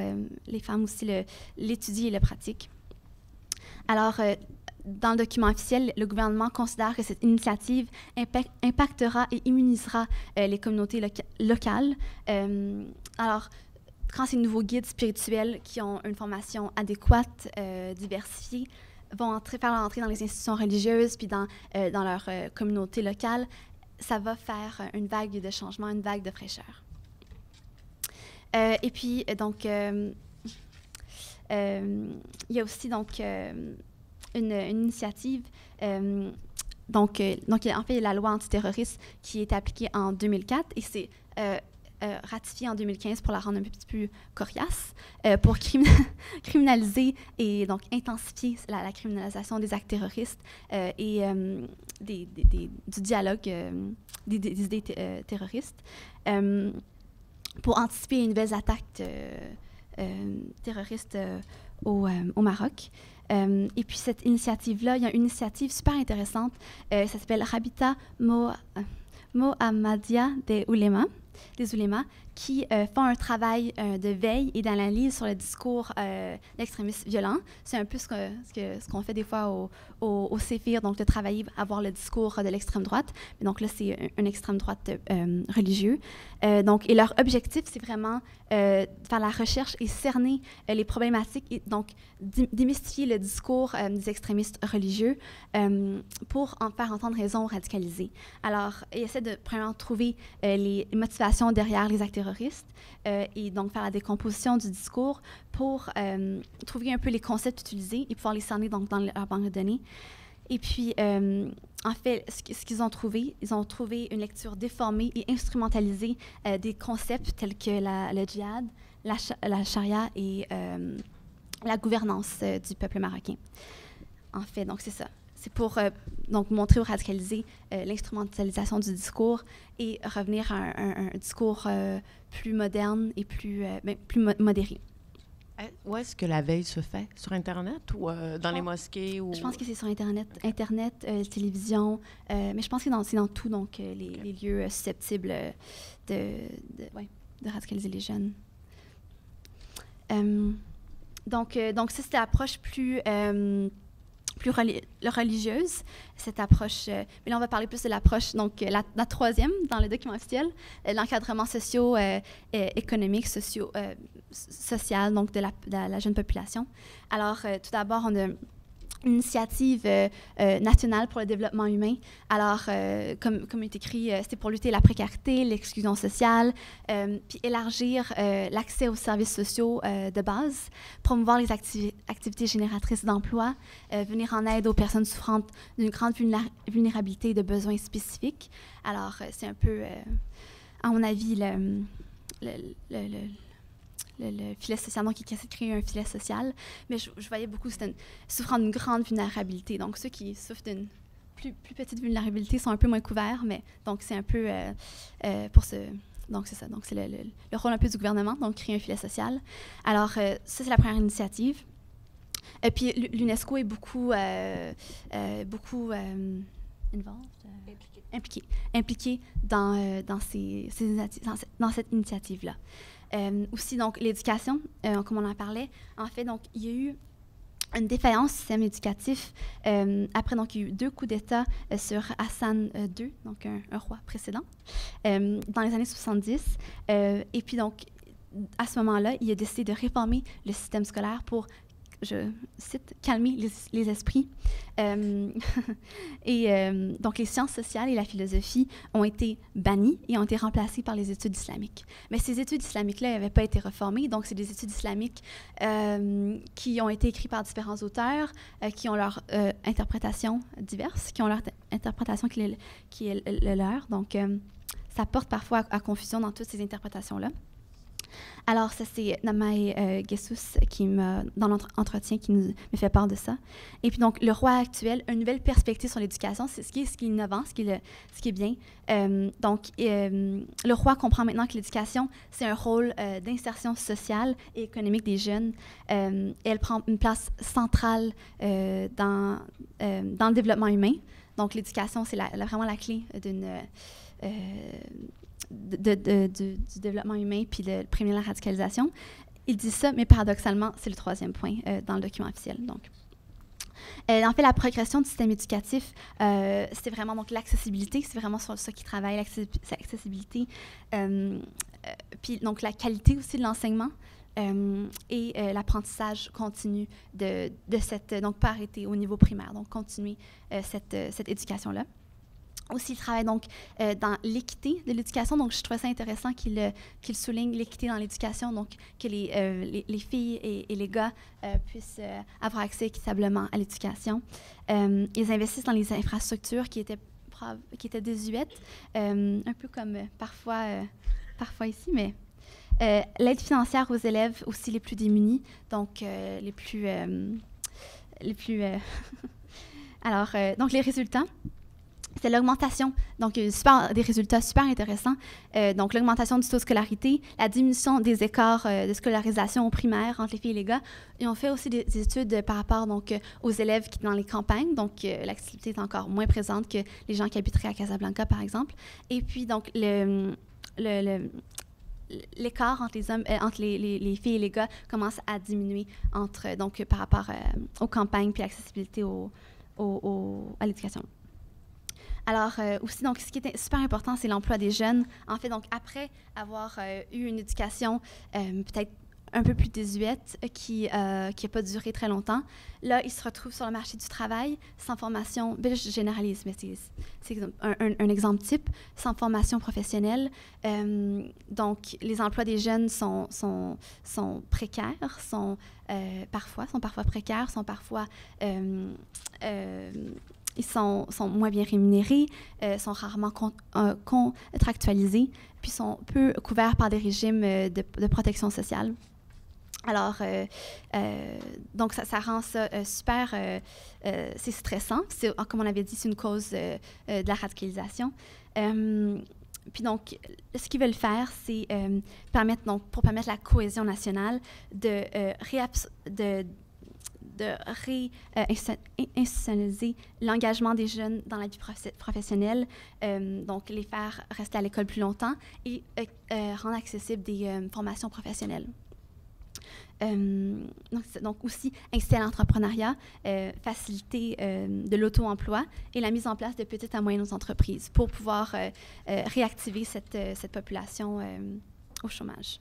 les femmes aussi l'étudient et le pratiquent. Alors, dans le document officiel, le gouvernement considère que cette initiative impactera et immunisera les communautés locales. Alors, quand ces nouveaux guides spirituels qui ont une formation adéquate, diversifiée, vont faire leur entrée dans les institutions religieuses puis dans leur communauté locale, ça va faire une vague de changement, une vague de fraîcheur. Et puis, donc, il y a aussi, donc, une initiative, donc, en fait, la loi antiterroriste qui est appliquée en 2004 et c'est ratifiée en 2015 pour la rendre un petit peu coriace, pour criminaliser et donc intensifier la criminalisation des actes terroristes et du dialogue des idées terroristes, pour anticiper une nouvelle attaque terroriste au Maroc. Et puis cette initiative-là, il y a une initiative super intéressante, ça s'appelle Rabita Mohammadia des oulémas, qui font un travail de veille et d'analyse sur le discours d'extrémisme violent. C'est un peu ce qu'on fait des fois au CEFIR, donc de travailler à voir le discours de l'extrême droite. Mais donc là, c'est un extrême droite religieux. Donc, et leur objectif, c'est vraiment faire la recherche et cerner les problématiques et donc démystifier le discours des extrémistes religieux pour en faire entendre raison aux radicalisés. Alors, ils essaient de premièrement trouver les motivations derrière les actes terroristes et donc faire la décomposition du discours pour trouver un peu les concepts utilisés et pouvoir les cerner donc, dans leur banque de données. Et puis, en fait, ce qu'ils ont trouvé, ils ont trouvé une lecture déformée et instrumentalisée des concepts tels que le djihad, la charia et la gouvernance du peuple marocain. En fait, donc c'est ça. C'est pour donc montrer aux radicalisés l'instrumentalisation du discours et revenir à un discours plus moderne et plus modéré. Où est-ce que la veille se fait? Sur Internet ou dans les mosquées? Ou... Je pense que c'est sur Internet, télévision, mais je pense que c'est dans tout, donc les lieux susceptibles de radicaliser les jeunes. Donc ça, c'était l'approche plus religieuse, cette approche. Mais là, on va parler plus de l'approche, donc la troisième dans le document officiel, l'encadrement socio-économique, social, donc de la jeune population. Alors, tout d'abord, initiative nationale pour le développement humain. Alors, comme il est écrit, c'est pour lutter la précarité, l'exclusion sociale, puis élargir l'accès aux services sociaux de base, promouvoir les activités génératrices d'emploi, venir en aide aux personnes souffrant d'une grande vulnérabilité et de besoins spécifiques. Alors, c'est un peu, à mon avis, le filet social, donc il essaie de créer un filet social, mais je voyais beaucoup souffrant d'une grande vulnérabilité. Donc, ceux qui souffrent d'une plus petite vulnérabilité sont un peu moins couverts, mais donc c'est un peu pour ce... Donc, c'est ça. Donc, c'est le rôle un peu du gouvernement, donc créer un filet social. Alors, ça, c'est la première initiative. Puis, l'UNESCO est beaucoup impliqué dans cette initiative-là. Aussi, donc, l'éducation, comme on en parlait, en fait, donc, il y a eu une défaillance du système éducatif. Après, donc, il y a eu 2 coups d'État sur Hassan II, donc un roi précédent, dans les années 70. Et puis, donc, à ce moment-là, il a décidé de réformer le système scolaire pour, je cite, calmer les esprits. Donc, les sciences sociales et la philosophie ont été bannies et ont été remplacées par les études islamiques. Mais ces études islamiques-là n'avaient pas été reformées. Donc, c'est des études islamiques qui ont été écrites par différents auteurs, qui ont leur interprétation diverse, qui ont leur interprétation qui est le leur. Donc, ça porte parfois à confusion dans toutes ces interprétations-là. Alors, ça, c'est Namae Gessus dans notre entretien, qui me fait part de ça. Et puis, donc, le roi actuel a une nouvelle perspective sur l'éducation. C'est ce qui est innovant, ce qui est bien. Le roi comprend maintenant que l'éducation, c'est un rôle d'insertion sociale et économique des jeunes. Elle prend une place centrale dans le développement humain. Donc, l'éducation, c'est vraiment la clé du développement humain puis de prévenir la radicalisation. Il dit ça, mais paradoxalement, c'est le 3e point dans le document officiel. Donc, en fait, la progression du système éducatif, c'est vraiment donc l'accessibilité, c'est vraiment sur ça qu'il travaille, l'accessibilité, puis donc la qualité aussi de l'enseignement et l'apprentissage continu de cette, donc pas arrêter au niveau primaire, donc continuer cette éducation-là. Aussi, il travaille donc dans l'équité de l'éducation. Donc, je trouvais ça intéressant qu'il souligne l'équité dans l'éducation, donc que les filles et les gars puissent avoir accès équitablement à l'éducation. Ils investissent dans les infrastructures qui étaient désuètes, un peu comme parfois ici, mais l'aide financière aux élèves aussi les plus démunis, donc les plus alors, donc les résultats. C'est l'augmentation, donc des résultats super intéressants. Donc, l'augmentation du taux de scolarité, la diminution des écarts de scolarisation au primaire entre les filles et les gars. Et on fait aussi des études par rapport donc, aux élèves qui sont dans les campagnes. Donc, l'accessibilité est encore moins présente que les gens qui habiteraient à Casablanca, par exemple. Et puis, donc, l'écart entre les filles et les gars commence à diminuer par rapport aux campagnes puis l'accessibilité à l'éducation. Alors, aussi, donc, ce qui est super important, c'est l'emploi des jeunes. En fait, donc, après avoir eu une éducation peut-être un peu plus désuète, qui n'a pas duré très longtemps, là, ils se retrouvent sur le marché du travail sans formation. Ben, je généralise, mais c'est un exemple type, sans formation professionnelle. Donc, les emplois des jeunes sont précaires, sont parfois précaires, sont parfois... ils sont moins bien rémunérés, sont rarement contractualisés, puis sont peu couverts par des régimes de protection sociale. Alors, donc, ça rend ça super... c'est stressant. Comme on avait dit, c'est une cause de la radicalisation. Puis donc, ce qu'ils veulent faire, c'est pour permettre la cohésion nationale, de réinstitutionnaliser l'engagement des jeunes dans la vie professionnelle, donc les faire rester à l'école plus longtemps et rendre accessibles des formations professionnelles. Donc aussi, inciter à l'entrepreneuriat, faciliter de l'auto-emploi et la mise en place de petites à moyennes entreprises pour pouvoir réactiver cette population au chômage.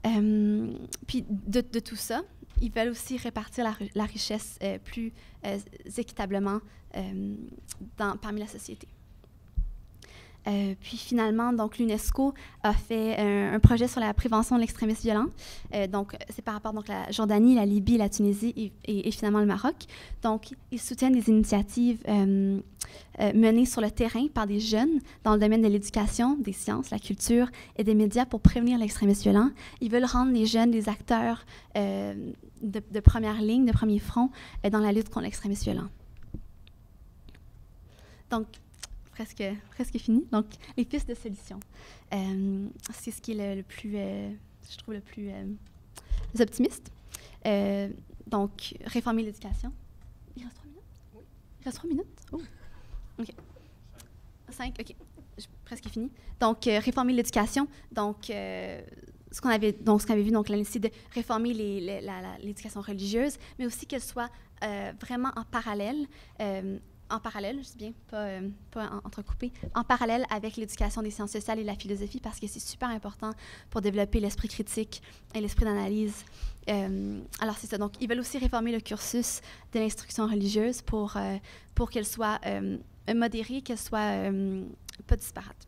Puis de tout ça, ils veulent aussi répartir la richesse plus équitablement parmi la société. Puis finalement, donc l'UNESCO a fait un projet sur la prévention de l'extrémisme violent. Donc, c'est par rapport à la Jordanie, la Libye, la Tunisie et finalement le Maroc. Donc, ils soutiennent des initiatives menées sur le terrain par des jeunes dans le domaine de l'éducation, des sciences, la culture et des médias pour prévenir l'extrémisme violent. Ils veulent rendre les jeunes des acteurs de première ligne, de premier front dans la lutte contre l'extrémisme violent. Donc, presque fini. Donc, les pistes de solutions. C'est ce qui est le plus, je trouve, le plus optimiste. Donc, réformer l'éducation. Il reste 3 minutes? Oui. Il reste 3 minutes? Oh. OK. 5, OK. J'ai presque fini. Donc, réformer l'éducation. Donc, ce qu'on avait vu, donc, la nécessité de réformer l'éducation religieuse, mais aussi qu'elle soit vraiment en parallèle, je dis bien, pas entrecoupé, en parallèle avec l'éducation des sciences sociales et de la philosophie, parce que c'est super important pour développer l'esprit critique et l'esprit d'analyse. Alors, c'est ça. Donc, ils veulent aussi réformer le cursus de l'instruction religieuse pour qu'elle soit modérée, qu'elle soit pas disparate.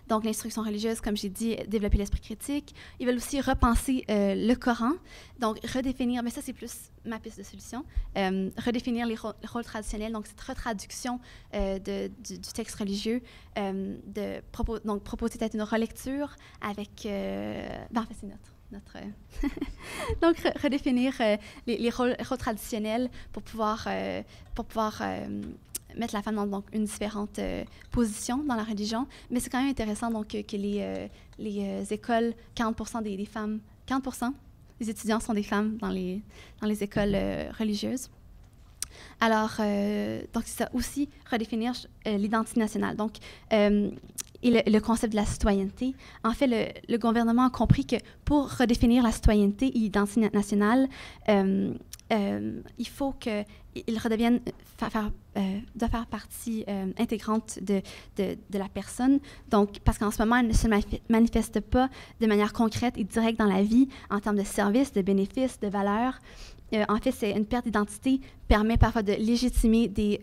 Donc, l'instruction religieuse, comme j'ai dit, développer l'esprit critique. Ils veulent aussi repenser le Coran, donc redéfinir, mais ça, c'est plus ma piste de solution, redéfinir les rôles traditionnels, donc cette retraduction du texte religieux, donc proposer peut-être une relecture avec, en fait, c'est notre donc redéfinir les rôles les pour pouvoir mettre la femme dans donc, une différente position dans la religion. Mais c'est quand même intéressant donc, que les écoles, 40% des femmes, 40% des étudiants sont des femmes dans les écoles religieuses. Alors, donc c'est ça aussi, redéfinir l'identité nationale. Donc, et le concept de la citoyenneté. En fait, le gouvernement a compris que pour redéfinir la citoyenneté et l'identité nationale, il faut qu'il redevienne doit faire partie intégrante de la personne. Donc, parce qu'en ce moment, elle ne se manifeste pas de manière concrète et directe dans la vie en termes de services, de bénéfices, de valeurs. En fait, c'est une perte d'identité permet parfois de légitimer des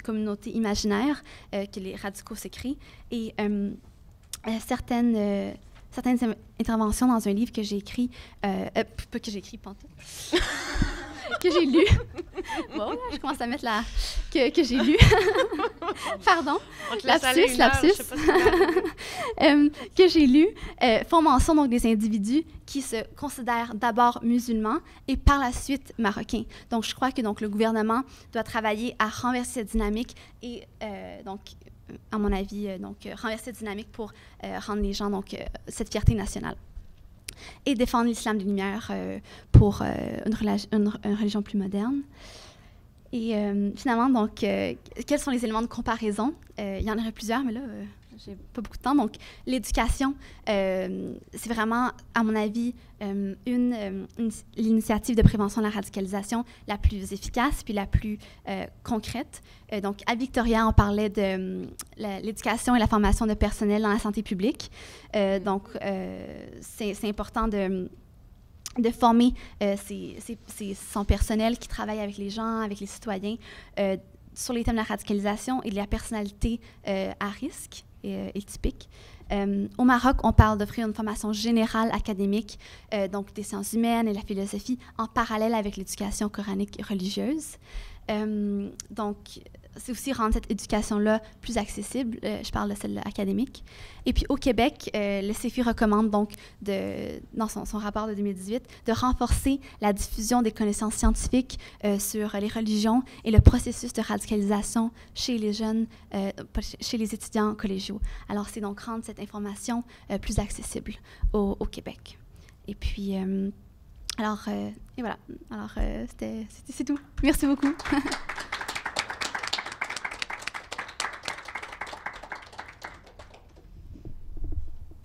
communautés imaginaires que les radicaux se créent. Et certaines interventions dans un livre que j'ai écrit, pas que j'ai écrit, pantoute, que j'ai lu. Bon, là, je commence à mettre que j'ai lu. Pardon. Lapsus. Que j'ai lu font mention donc des individus qui se considèrent d'abord musulmans et par la suite marocains. Donc, je crois que donc le gouvernement doit travailler à renverser cette dynamique et donc, à mon avis, renverser cette dynamique pour rendre les gens donc cette fierté nationale. Et défendre l'islam des Lumières pour une religion plus moderne. Et finalement, donc, quels sont les éléments de comparaison? Il y en aurait plusieurs, mais là, j'ai pas beaucoup de temps. Donc, l'éducation, c'est vraiment, à mon avis, l'initiative de prévention de la radicalisation la plus efficace puis la plus concrète. Donc, à Victoria, on parlait de l'éducation et la formation de personnel dans la santé publique. Donc, c'est important de former son personnel qui travaille avec les gens, avec les citoyens, sur les thèmes de la radicalisation et de la personnalité à risque et typique. Au Maroc, on parle d'offrir une formation générale académique, donc des sciences humaines et la philosophie, en parallèle avec l'éducation coranique et religieuse. Donc, c'est aussi rendre cette éducation-là plus accessible. Je parle de celle académique. Et puis, au Québec, le CEFI recommande donc, dans son rapport de 2018, de renforcer la diffusion des connaissances scientifiques sur les religions et le processus de radicalisation chez les jeunes, chez les étudiants collégiaux. Alors, c'est donc rendre cette information plus accessible au Québec. Et puis, et voilà. Alors, c'est tout. Merci beaucoup.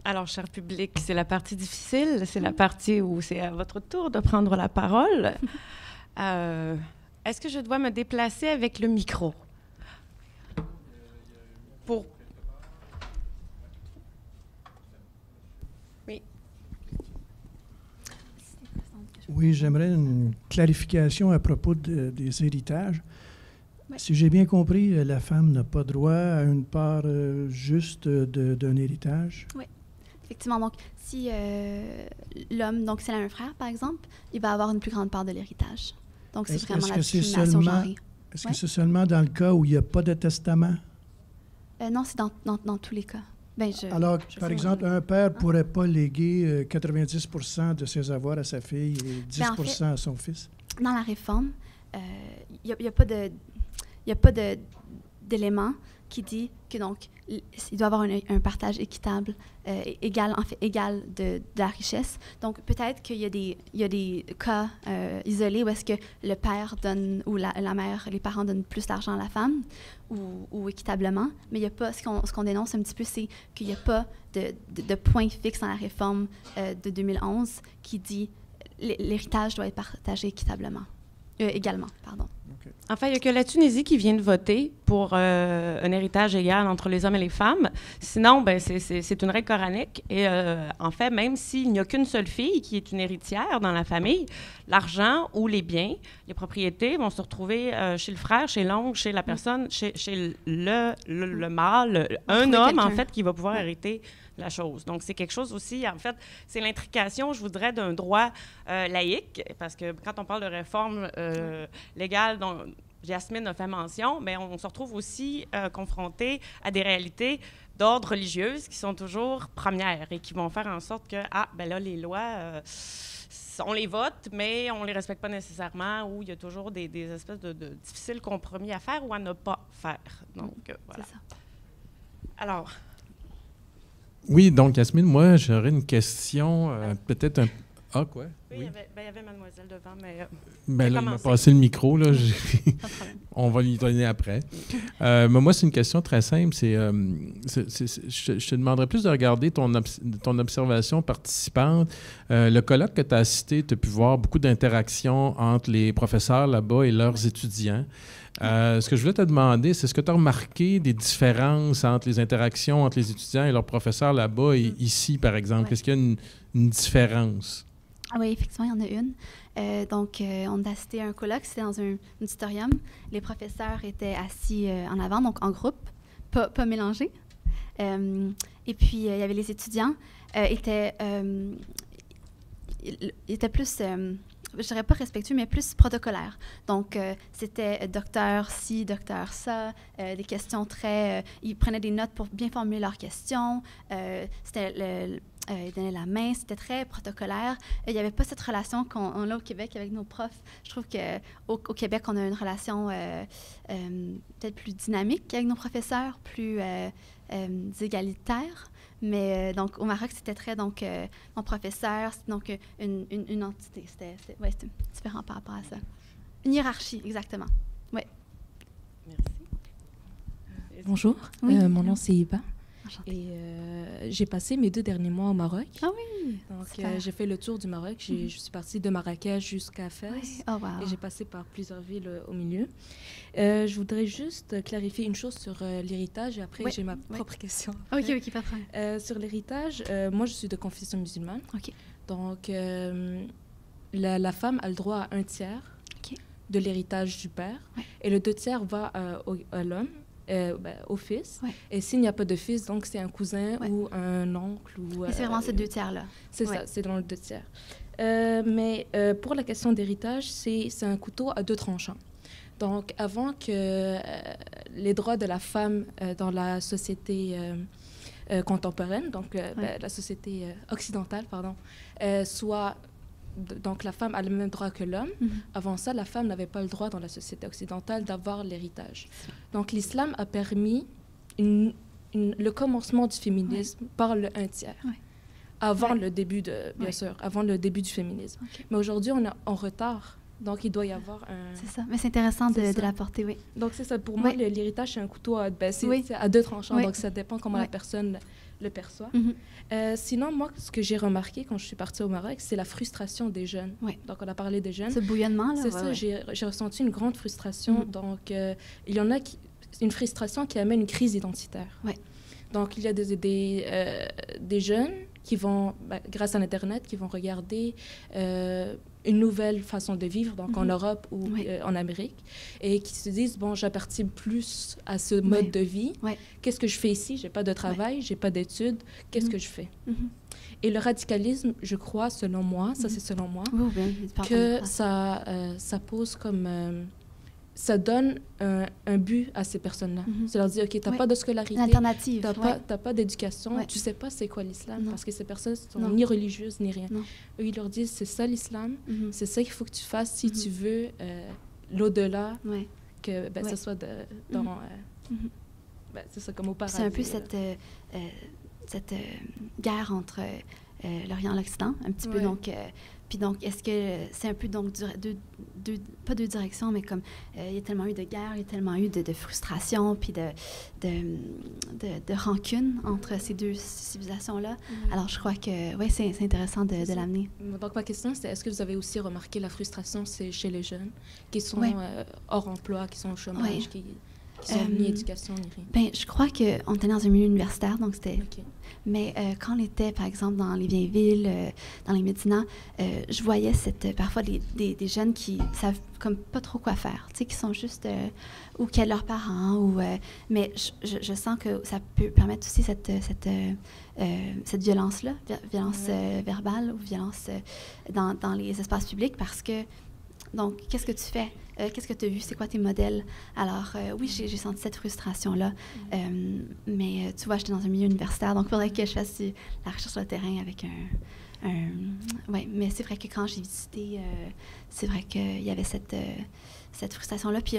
Alors, cher public, c'est la partie difficile, c'est la partie où c'est à votre tour de prendre la parole. Est-ce que je dois me déplacer avec le micro? Oui, j'aimerais une clarification à propos des héritages. Oui. Si j'ai bien compris, la femme n'a pas droit à une part juste d'un héritage. Oui, effectivement. Donc, si l'homme, donc s'il a un frère, par exemple, il va avoir une plus grande part de l'héritage. Donc, c'est vraiment la discrimination genrée. Est-ce que c'est seulement dans le cas où il n'y a pas de testament? Non, c'est dans tous les cas. Ben, Alors, par exemple, un père ne pourrait pas léguer 90 % de ses avoirs à sa fille et 10 en fait, à son fils? Dans la réforme, il n'y a pas d'élément qui dit que donc il doit y avoir un partage équitable, égal de la richesse. Donc peut-être qu'il y a des cas isolés où est-ce que le père donne ou la mère, les parents donnent plus d'argent à la femme ou équitablement, mais il y a pas ce qu'on dénonce un petit peu, c'est qu'il n'y a pas de point fixe dans la réforme de 2011 qui dit l'héritage doit être partagé équitablement, également, pardon. Okay. Enfin, il n'y a que la Tunisie qui vient de voter pour un héritage égal entre les hommes et les femmes. Sinon, ben, c'est une règle coranique. Et en fait, même s'il n'y a qu'une seule fille qui est une héritière dans la famille, l'argent ou les biens, les propriétés vont se retrouver chez le frère, chez l'oncle, chez la personne, chez le mâle, un homme, en fait, qui va pouvoir hériter la chose. Donc, c'est quelque chose aussi, en fait, c'est l'intrication, je voudrais, d'un droit laïque, parce que quand on parle de réforme légale dont Yasmine a fait mention, mais on se retrouve aussi confronté à des réalités d'ordre religieuse qui sont toujours premières et qui vont faire en sorte que, ben là, les lois, on les vote, mais on ne les respecte pas nécessairement, ou il y a toujours des espèces de difficiles compromis à faire ou à ne pas faire. Donc, voilà. C'est ça. Alors... Oui, donc Yasmine, moi, j'aurais une question, peut-être un... Ah, quoi? Oui, il y avait mademoiselle devant, mais... Ben là, il m'a passé le micro, là. On va lui donner après. Mais moi, c'est une question très simple. Je te demanderais plus de regarder ton observation participante. Le colloque que tu as cité, tu as pu voir beaucoup d'interactions entre les professeurs là-bas et leurs étudiants. Ce que je voulais te demander, c'est est-ce que tu as remarqué des différences entre les interactions entre les étudiants et leurs professeurs là-bas et ici, par exemple? Ouais. Est-ce qu'il y a une différence? Oui, effectivement, il y en a une. Donc, on a assisté à un colloque, c'était dans un auditorium. Les professeurs étaient assis en avant, donc en groupe, pas mélangés. Et puis, il y avait les étudiants, étaient plus... je dirais pas respectueux, mais plus protocolaire. Donc, c'était docteur ci, docteur ça, des questions très... ils prenaient des notes pour bien formuler leurs questions. Ils donnaient la main, c'était très protocolaire. Il n'y avait pas cette relation qu'on a au Québec avec nos profs. Je trouve qu'au Québec, on a une relation peut-être plus dynamique avec nos professeurs, plus égalitaire. Mais donc, au Maroc, c'était très, mon professeur, c'était donc une entité. C'était différent par rapport à ça. Une hiérarchie, exactement. Oui. Merci. Bonjour, Oui. mon nom c'est Iba. Enchantée. Et j'ai passé mes 2 derniers mois au Maroc. Ah oui! Donc, Super. j'ai fait le tour du Maroc. Je suis partie de Marrakech jusqu'à Fès. Oui. Oh, wow. Et j'ai passé par plusieurs villes au milieu. Je voudrais juste clarifier une chose sur l'héritage et après, Oui. j'ai ma propre question. OK, pas de problème. Sur l'héritage, moi, je suis de confession musulmane. OK. Donc, la femme a le droit à 1/3 de l'héritage du père. Ouais. Et le 2/3 va à l'homme. Au fils. Ouais. Et s'il n'y a pas de fils, donc c'est un cousin Ouais. ou un oncle. Et c'est vraiment ces 2/3-là. C'est Ouais. ça, c'est dans le 2/3. Mais pour la question d'héritage, c'est un couteau à 2 tranchants. Donc, avant que les droits de la femme dans la société contemporaine, donc la société occidentale, soient... Donc, la femme a le même droit que l'homme. Mm-hmm. Avant ça, la femme n'avait pas le droit dans la société occidentale d'avoir l'héritage. Donc, l'islam a permis le commencement du féminisme par le 1/3. Ouais. Avant Ouais. le début bien sûr, avant le début du féminisme. Okay. Mais aujourd'hui, on est en retard. Donc, il doit y avoir un... C'est ça. Mais c'est intéressant C'est de ça. l'apporter, oui. Donc, c'est ça. Pour moi, Oui. l'héritage, c'est un couteau à, Oui. c'est à 2 tranchants. Oui. Donc, ça dépend comment Oui. la personne le perçoit. Mm-hmm. Sinon, moi, ce que j'ai remarqué quand je suis partie au Maroc, c'est la frustration des jeunes. Oui. Donc, on a parlé des jeunes. Ce bouillonnement, là. C'est ouais, ça, ouais. j'ai ressenti une grande frustration. Donc, il y en a une frustration qui amène une crise identitaire. Ouais. Donc, il y a des jeunes qui vont, grâce à l'Internet, qui vont regarder une nouvelle façon de vivre, donc en Mhm. Europe ou Oui. en Amérique, et qui se disent, bon, j'appartiens plus à ce mode Oui. de vie. Oui. Qu'est-ce que je fais ici? J'ai pas de travail, j'ai pas d'études. Qu'est-ce Mhm. que je fais? Mhm. Et le radicalisme, je crois, selon moi, ça Mhm. c'est selon moi, Oui, bien, par que contre, ça pose comme... ça donne un but à ces personnes-là. Mhm. C'est leur dire, OK, t'as Oui. pas de une scolarité, alternative. t'as pas d'éducation, Ouais. tu sais pas c'est quoi l'islam, Non. parce que ces personnes sont Non. ni religieuses ni rien. Non. Eux, ils leur disent, c'est ça l'islam, Mhm. c'est ça qu'il faut que tu fasses si Mhm. tu veux l'au-delà, Ouais. que ben, Ouais. ce soit dans... Mhm. ben, c'est ça, comme au paradis. C'est un peu là. cette guerre entre l'Orient et l'Occident, un petit peu. Ouais. Donc, puis donc, est-ce que c'est un peu donc pas deux directions, mais comme il y a tellement eu de guerre, il y a tellement eu de frustration, puis de rancune entre ces deux civilisations-là. Ouais. Alors, je crois que oui, c'est intéressant de ça. l'amener. Donc, ma question, c'est est-ce que vous avez aussi remarqué la frustration chez les jeunes qui sont Ouais. hors emploi, qui sont au chômage, Ouais. qui sont ni éducation ni rien? Ben, je crois qu'on était dans un milieu universitaire, donc c'était... OK. Mais quand on était, par exemple, dans les vieilles villes, dans les médinas, je voyais parfois des jeunes qui savent comme pas trop quoi faire, tu sais, qui sont juste... ou qui aident leurs parents, mais je sens que ça peut permettre aussi cette violence-là, violence verbale ou violence dans les espaces publics, parce que... Donc, qu'est-ce que tu fais? Qu'est-ce que tu as vu? C'est quoi tes modèles? Alors, oui, j'ai senti cette frustration-là. Mais tu vois, j'étais dans un milieu universitaire, donc il faudrait que je fasse la recherche sur le terrain avec oui, mais c'est vrai que quand j'ai visité, c'est vrai qu'il y avait cette frustration-là. Puis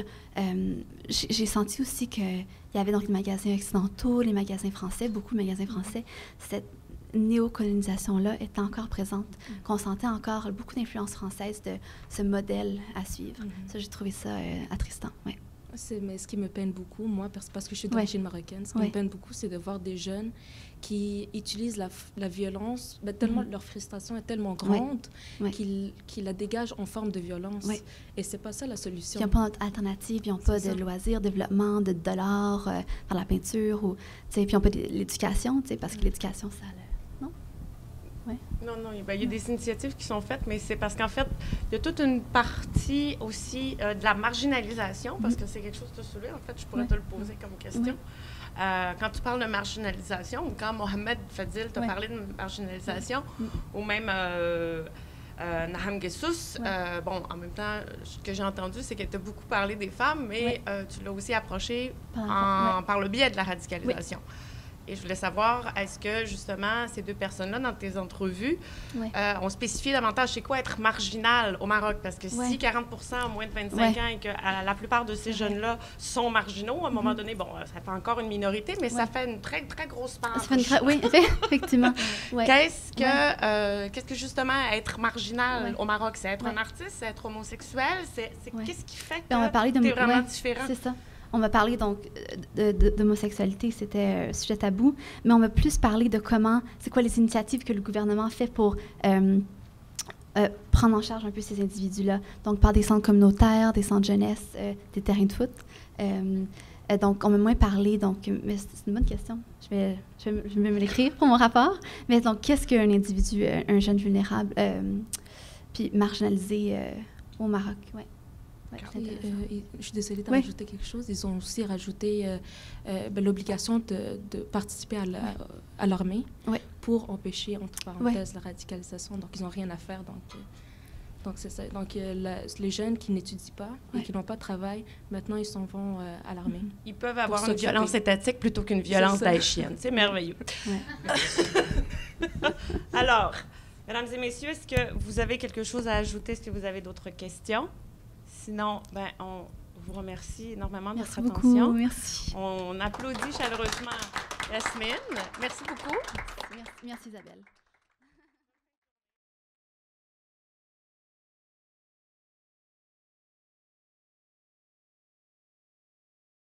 j'ai senti aussi qu'il y avait donc les magasins occidentaux, les magasins français, beaucoup de magasins français. Cette néocolonisation-là est encore présente, qu'on sentait encore beaucoup d'influence française de ce modèle à suivre. Ça, j'ai trouvé ça attristant, oui. Mais ce qui me peine beaucoup, moi, parce que je suis d'origine marocaine, ce qui me peine beaucoup, c'est de voir des jeunes qui utilisent la violence, ben, tellement leur frustration est tellement grande qu'ils la dégagent en forme de violence. Et c'est pas ça la solution. Ils n'ont pas d'alternative, ils n'ont pas de loisirs, développement, de dollars, faire la peinture, ou, puis ils n'ont pas l'éducation, parce que l'éducation, ça... Non, ben, il y a des initiatives qui sont faites, mais c'est parce qu'en fait, il y a toute une partie aussi de la marginalisation, parce que c'est quelque chose que tu as soulevé. En fait, je pourrais te le poser comme question. Quand tu parles de marginalisation, ou quand Mohamed Fadil t'a parlé de marginalisation, ou même Naham Gessous, bon, en même temps, ce que j'ai entendu, c'est qu'elle t'a beaucoup parlé des femmes, mais tu l'as aussi approché par le biais de la radicalisation. Et je voulais savoir, est-ce que, justement, ces deux personnes-là, dans tes entrevues, ont spécifié davantage c'est quoi être marginal au Maroc? Parce que si 40 ont moins de 25 ans et que la plupart de ces jeunes-là sont marginaux, à un moment donné, bon, ça fait encore une minorité, mais ça fait une très, très grosse part. Oui, effectivement. Qu'est-ce que, justement, être marginal au Maroc? C'est être un artiste? C'est être homosexuel? Qu'est-ce qui fait que tu es vraiment différent? C'est ça. On va parler donc d'homosexualité, c'était un sujet tabou, mais on va plus parler de c'est quoi les initiatives que le gouvernement fait pour prendre en charge un peu ces individus-là. Donc, par des centres communautaires, des centres jeunesse, des terrains de foot. Donc, on va moins parler, mais c'est une bonne question. Je vais me l'écrire pour mon rapport. Mais donc, qu'est-ce qu'un individu, un jeune vulnérable, puis marginalisé au Maroc? Ouais. Je suis désolée de rajouter quelque chose. Ils ont aussi rajouté l'obligation de participer à l'armée pour empêcher, entre parenthèses, la radicalisation. Donc, ils n'ont rien à faire. Donc c'est ça. Donc, les jeunes qui n'étudient pas et qui n'ont pas de travail, maintenant, ils s'en vont à l'armée. Ils peuvent avoir une violence étatique plutôt qu'une violence daïchienne. C'est merveilleux. Alors, mesdames et messieurs, est-ce que vous avez quelque chose à ajouter? Est-ce que vous avez d'autres questions? Sinon, on vous remercie énormément de votre attention. Merci. On applaudit chaleureusement Yasmine. Merci beaucoup. Merci Isabelle.